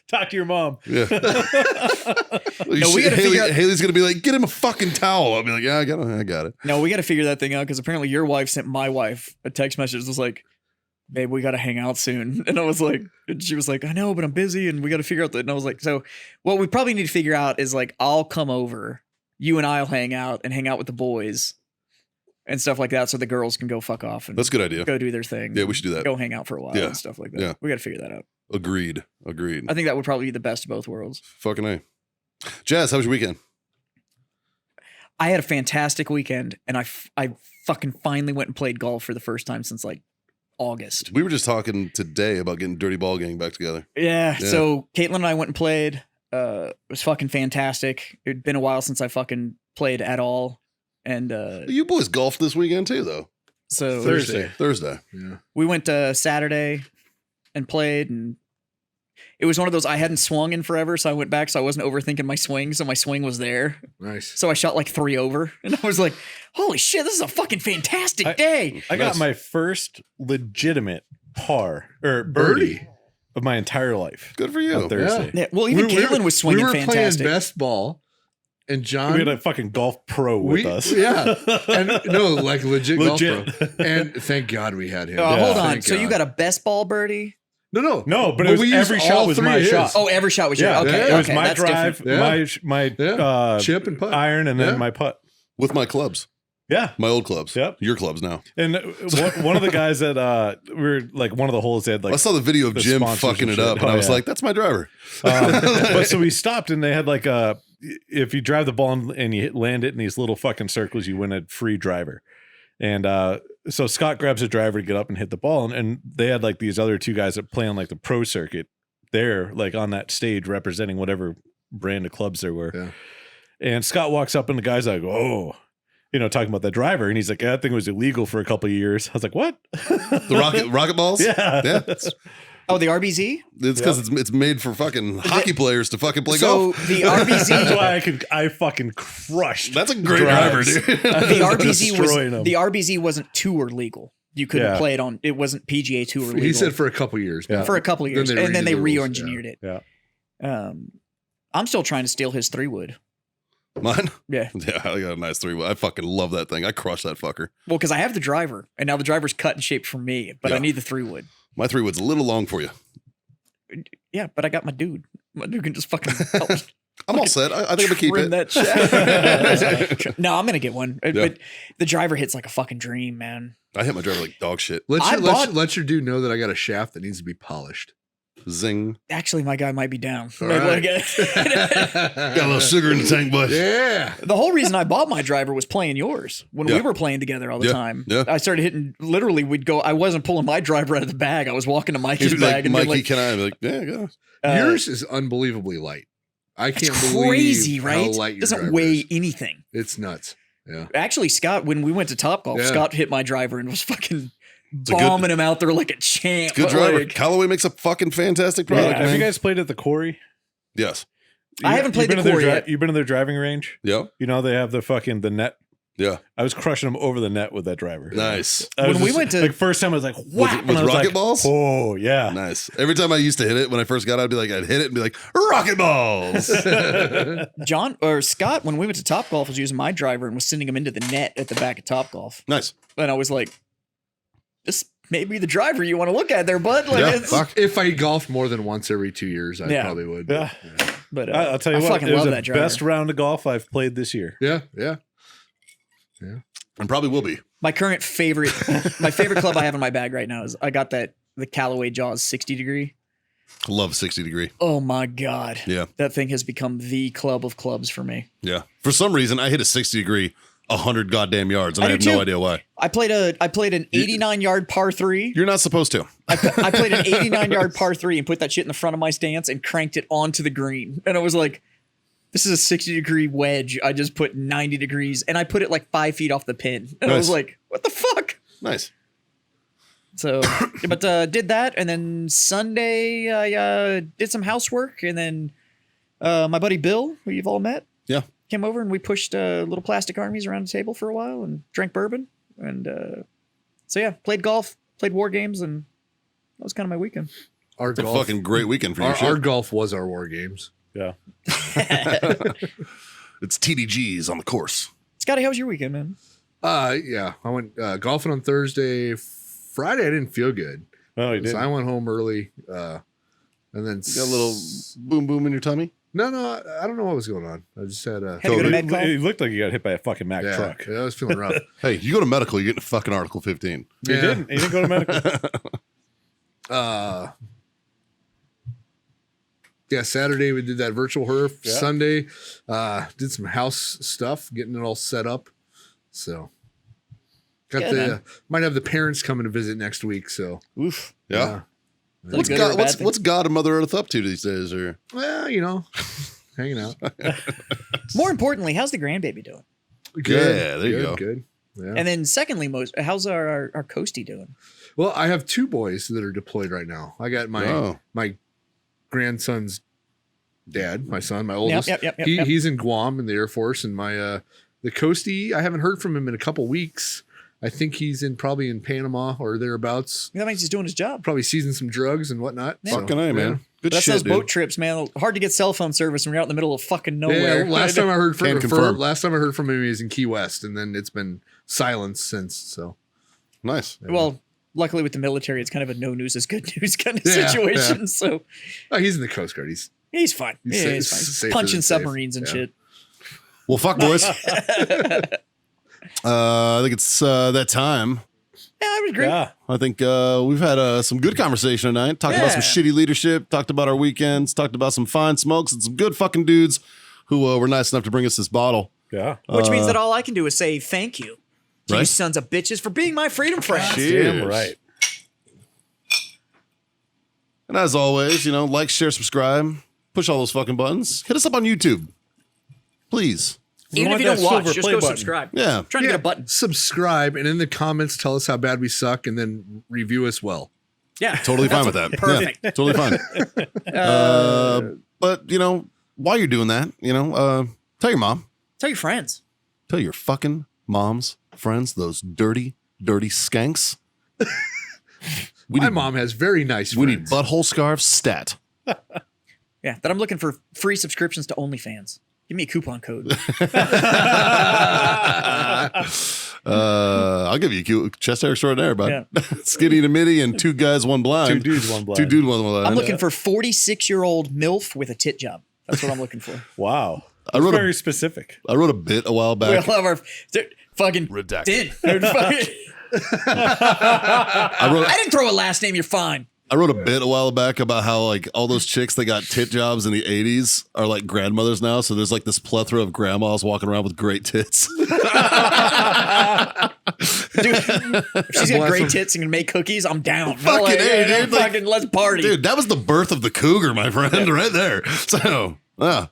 Talk to your mom. Yeah. No, we gotta figure out- Haley's gonna be like, get him a fucking towel. I'll be like, yeah, I got it. No, we got to figure that thing out because apparently your wife sent my wife a text message that was like, babe, we got to hang out soon. And I was like, and she was like, I know, but I'm busy and we got to figure out that. And I was like, so what we probably need to figure out is like, I'll come over, you and I'll hang out with the boys and stuff like that. So the girls can go fuck off and That's a good idea. go do their thing. Yeah, we should do that. Go hang out for a while Yeah. and stuff like that. Yeah. We got to figure that out. Agreed. I think that would probably be the best of both worlds. Fucking A. Jazz, how was your weekend? I had a fantastic weekend and I fucking finally went and played golf for the first time since like August. We were just talking today about getting Dirty Ball Gang back together. Yeah. Yeah. So Caitlin and I went and played. It was fucking fantastic. It'd been a while since I fucking played at all. And You boys golfed this weekend too, though. so Thursday. Yeah. we went Saturday and played, and it was one of those I hadn't swung in forever, so I went back, so I wasn't overthinking my swing, so my swing was there. Nice. So I shot like 3 over, and I was like, holy shit, this is a fucking fantastic day. I got Nice. my first legitimate par or birdie of my entire life Good for on you. Thursday. Yeah, well, even Caitlin was swinging We were fantastic. playing best ball, and John. We had a fucking golf pro with us. Yeah, and no, like legit golf Legit. pro. And thank God we had him. Hold on. Thank So you God. got a best ball birdie? No, but it was we used every shot all was three my of his. shot. Oh, every shot was your Yeah, okay. it was okay, my that's drive, different. my chip and putt. iron, and Yeah. then my putt. With my clubs, Yeah. my old clubs. Yep. Your clubs now. And one of the guys that we were like one of the holes they had like I saw the video of the Jim sponsors fucking and it shit. up, and Oh, I was yeah. like, that's my driver. but so we stopped and they had like if you drive the ball and you land it in these little fucking circles, you win a free driver. And so Scott grabs a driver to get up and hit the ball, and they had like these other 2 guys that play on like the pro circuit there, like on that stage representing whatever brand of clubs there were. Yeah. And Scott walks up and the guy's like, oh, talking about that driver, and he's like, that thing was illegal for a couple of years. I was like, what? The rocket balls? Yeah. Yeah. It's Oh, the RBZ? because it's made for fucking hockey players to fucking play So golf. the That's RBZ, why I fucking crushed. That's a great driver, drives. dude. the RBZ Destroying 'em. was the RBZ wasn't tour legal. You couldn't Yeah. play it on. It wasn't PGA Tour legal. He said for a couple years. Yeah. for a couple of years, Then they and then they redid the rules, re-engineered it. Yeah. I'm still trying to steal his 3-wood. Mine? Yeah, Yeah, I got a nice 3. I fucking love that thing. I crushed that fucker. well, because I have the driver, and now the driver's cut and shaped for me, but I Yeah. need the 3-wood. My 3 wood's a little long for you. Yeah, but I got my dude. My dude can just fucking help I'm all set. I think I'm gonna keep trim it. that shit. No, I'm gonna get one. Yeah. But the driver hits like a fucking dream, man. I hit my driver like dog shit. Let your dude know that I got a shaft that needs to be polished. Zing. Actually, my guy might be down. All right. Got a little sugar in the tank, bud. Yeah. The whole reason I bought my driver was playing yours when we Yeah. were playing together all the Yeah. time. Yeah. I started hitting. Literally, we'd go. I wasn't pulling my driver out of the bag. I was walking to He'd Mikey's be bag like, and Mikey, be like, can I? I'd be like, yeah, go. Yours is unbelievably light. I can't it's believe crazy, how right? light your Doesn't driver weigh is. anything. It's nuts. Yeah. Actually, Scott, when we went to Topgolf, Yeah. Scott hit my driver and was fucking a good- bombing him out there like a champ. Good But, driver. like, Callaway makes a fucking fantastic product, Have man. you guys played at the quarry? Yes. I haven't played You've been the to their quarry yet. You've been to their driving range? Yeah. You know, they have the net. Yeah. I was crushing them over the net with that driver. Nice. I was When we just- went to- like first time I was like, whap, with and I was rocket like, balls? Oh yeah. Nice. Every time I used to hit it when I first got out, I'd hit it and be like, rocket balls. John or Scott, when we went to Topgolf, was using my driver and was sending him into the net at the back of Topgolf. Nice. And I was like, this may be the driver you want to look at there, bud. Like, Yeah, it's, fuck. If I golfed more than once every 2 years, I Yeah. probably would. Yeah. but I'll tell you I what, fucking it was love the that driver. best round of golf I've played this year. Yeah. Yeah. And probably will be. My current favorite, my favorite club I have in my bag right now is I got the Callaway Jaws 60 degree. Love 60 degree. Oh my god, Yeah. that thing has become the club of clubs for me. Yeah. For some reason, I hit a 60 degree 100 goddamn yards, and I I have do no too. idea why. I played an 89-yard par 3. You're not supposed to. I played an 89-yard par 3 and put that shit in the front of my stance and cranked it onto the green. And I was like, this is a 60-degree wedge. I just put 90 degrees, and I put it like 5 feet off the pin. And I was Nice. like, what the fuck? Nice. So, but did that, and then Sunday I did some housework, and then my buddy Bill, who you've all met, Yeah. came over, and we pushed little plastic armies around the table for a while and drank bourbon. And so yeah, played golf, played war games, and that was kind of my weekend. Our It's a golf, fucking great weekend for your our shit. golf was our war games. Yeah. It's TDGs on the course. Scotty, how was your weekend, man? Yeah. I went golfing on Thursday. Friday, I didn't feel good. Oh, you did. So I went home early. And then You got a little boom boom in your tummy? No, I don't know what was going on. I just had Had to go to COVID. med call? It looked like you got hit by a fucking Mack yeah, truck. yeah, I was feeling rough. Hey, you go to medical, you're getting a fucking Article 15. You Yeah. didn't. You didn't go to medical. Yeah, Saturday we did that virtual herf. Yeah. Sunday, did some house stuff, getting it all set up. So got Good, man. might have the parents coming to visit next week. So Oof. Yeah. Is that a What's good or a God, bad what's, thing? what's God and Mother Earth up to these days? Or well, hanging out. More importantly, how's the grandbaby doing? Good. Yeah, there you good, go. Good. Yeah. And then secondly, how's our Coastie doing? Well, I have 2 boys that are deployed right now. I got my grandson's dad, my son, my oldest. Yep. He's in Guam in the Air Force, and my the Coastie, I haven't heard from him in a couple weeks. I think he's probably in Panama or thereabouts. That means he's doing his job. Probably seizing some drugs and whatnot. So, fucking A, man. Good That's shit, those dude. boat trips, man. Hard to get cell phone service when you're out in the middle of fucking Yeah, nowhere. last time I heard Can confirm. from him, he was in Key West, and then it's been silence since. So Nice. Well, luckily with the military, it's kind of a no news is good news kind of Yeah, situation. yeah. So he's in the Coast Guard. he's fine. He's Yeah, safe- he's fine. safer Punching than safe. submarines and Yeah. shit. Well, fuck, boys. I think it's that time. Yeah, I would agree. Yeah. I think we've had some good conversation tonight. Talked about some Yeah. shitty leadership. Talked about our weekends. Talked about some fine smokes and some good fucking dudes who were nice enough to bring us this bottle. Yeah. Which means that all I can do is say thank you to you Right. sons of bitches for being my freedom friends. Cheers. Damn right. And as always, like, share, subscribe, push all those fucking buttons. Hit us up on YouTube, please. Even if want you don't that watch, silver just play go button. subscribe. Yeah. Trying to get a button. subscribe, and in the comments, tell us how bad we suck, and then review us well. Yeah. Totally fine with that. Perfect. Yeah, totally fine. But while you're doing that, tell your mom, Tell your friends. tell your fucking mom's friends, those dirty, dirty skanks. My mom has very nice We need friends. butthole scarves stat. Yeah, that I'm looking for free subscriptions to OnlyFans. Give me a coupon code. I'll give you a cute chest hair extraordinaire, bud. Yeah. Skinny to midi and 2 guys, 1 blind. 2 dudes, 1 blind. 2 dude, 1 blind. I'm looking for 46-year-old MILF with a tit job. That's what I'm looking for. Wow. I That's wrote a- very specific. I wrote a bit a while We back. all have our fucking Redacted. did. Fucking- I didn't throw a last name. You're fine. I wrote a bit a while back about how all those chicks that got tit jobs in the 80s are like grandmothers now. So there's this plethora of grandmas walking around with great tits. Dude, if she's got Bless great 'em. tits and can make cookies, I'm down. Fucking A, dude. Fucking let's party. Dude, that was the birth of the cougar, my friend, right there. So,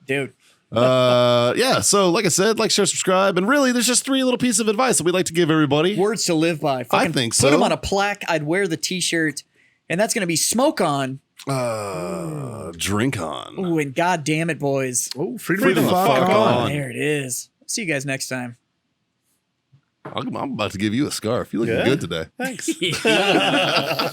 Dude. yeah. So like I said, like, share, subscribe. And really, there's just 3 little pieces of advice that we'd like to give everybody. Words to live by. Fucking think Put so. them on a plaque. I'd wear the t-shirt. And that's going to be smoke on. Drink on. Ooh, and God damn it, boys. Oh, freedom, Freedom the the fuck fuck on. on. There it is. See you guys next time. I'm about to give you a scarf. You're looking Yeah? good today. Thanks. Yeah.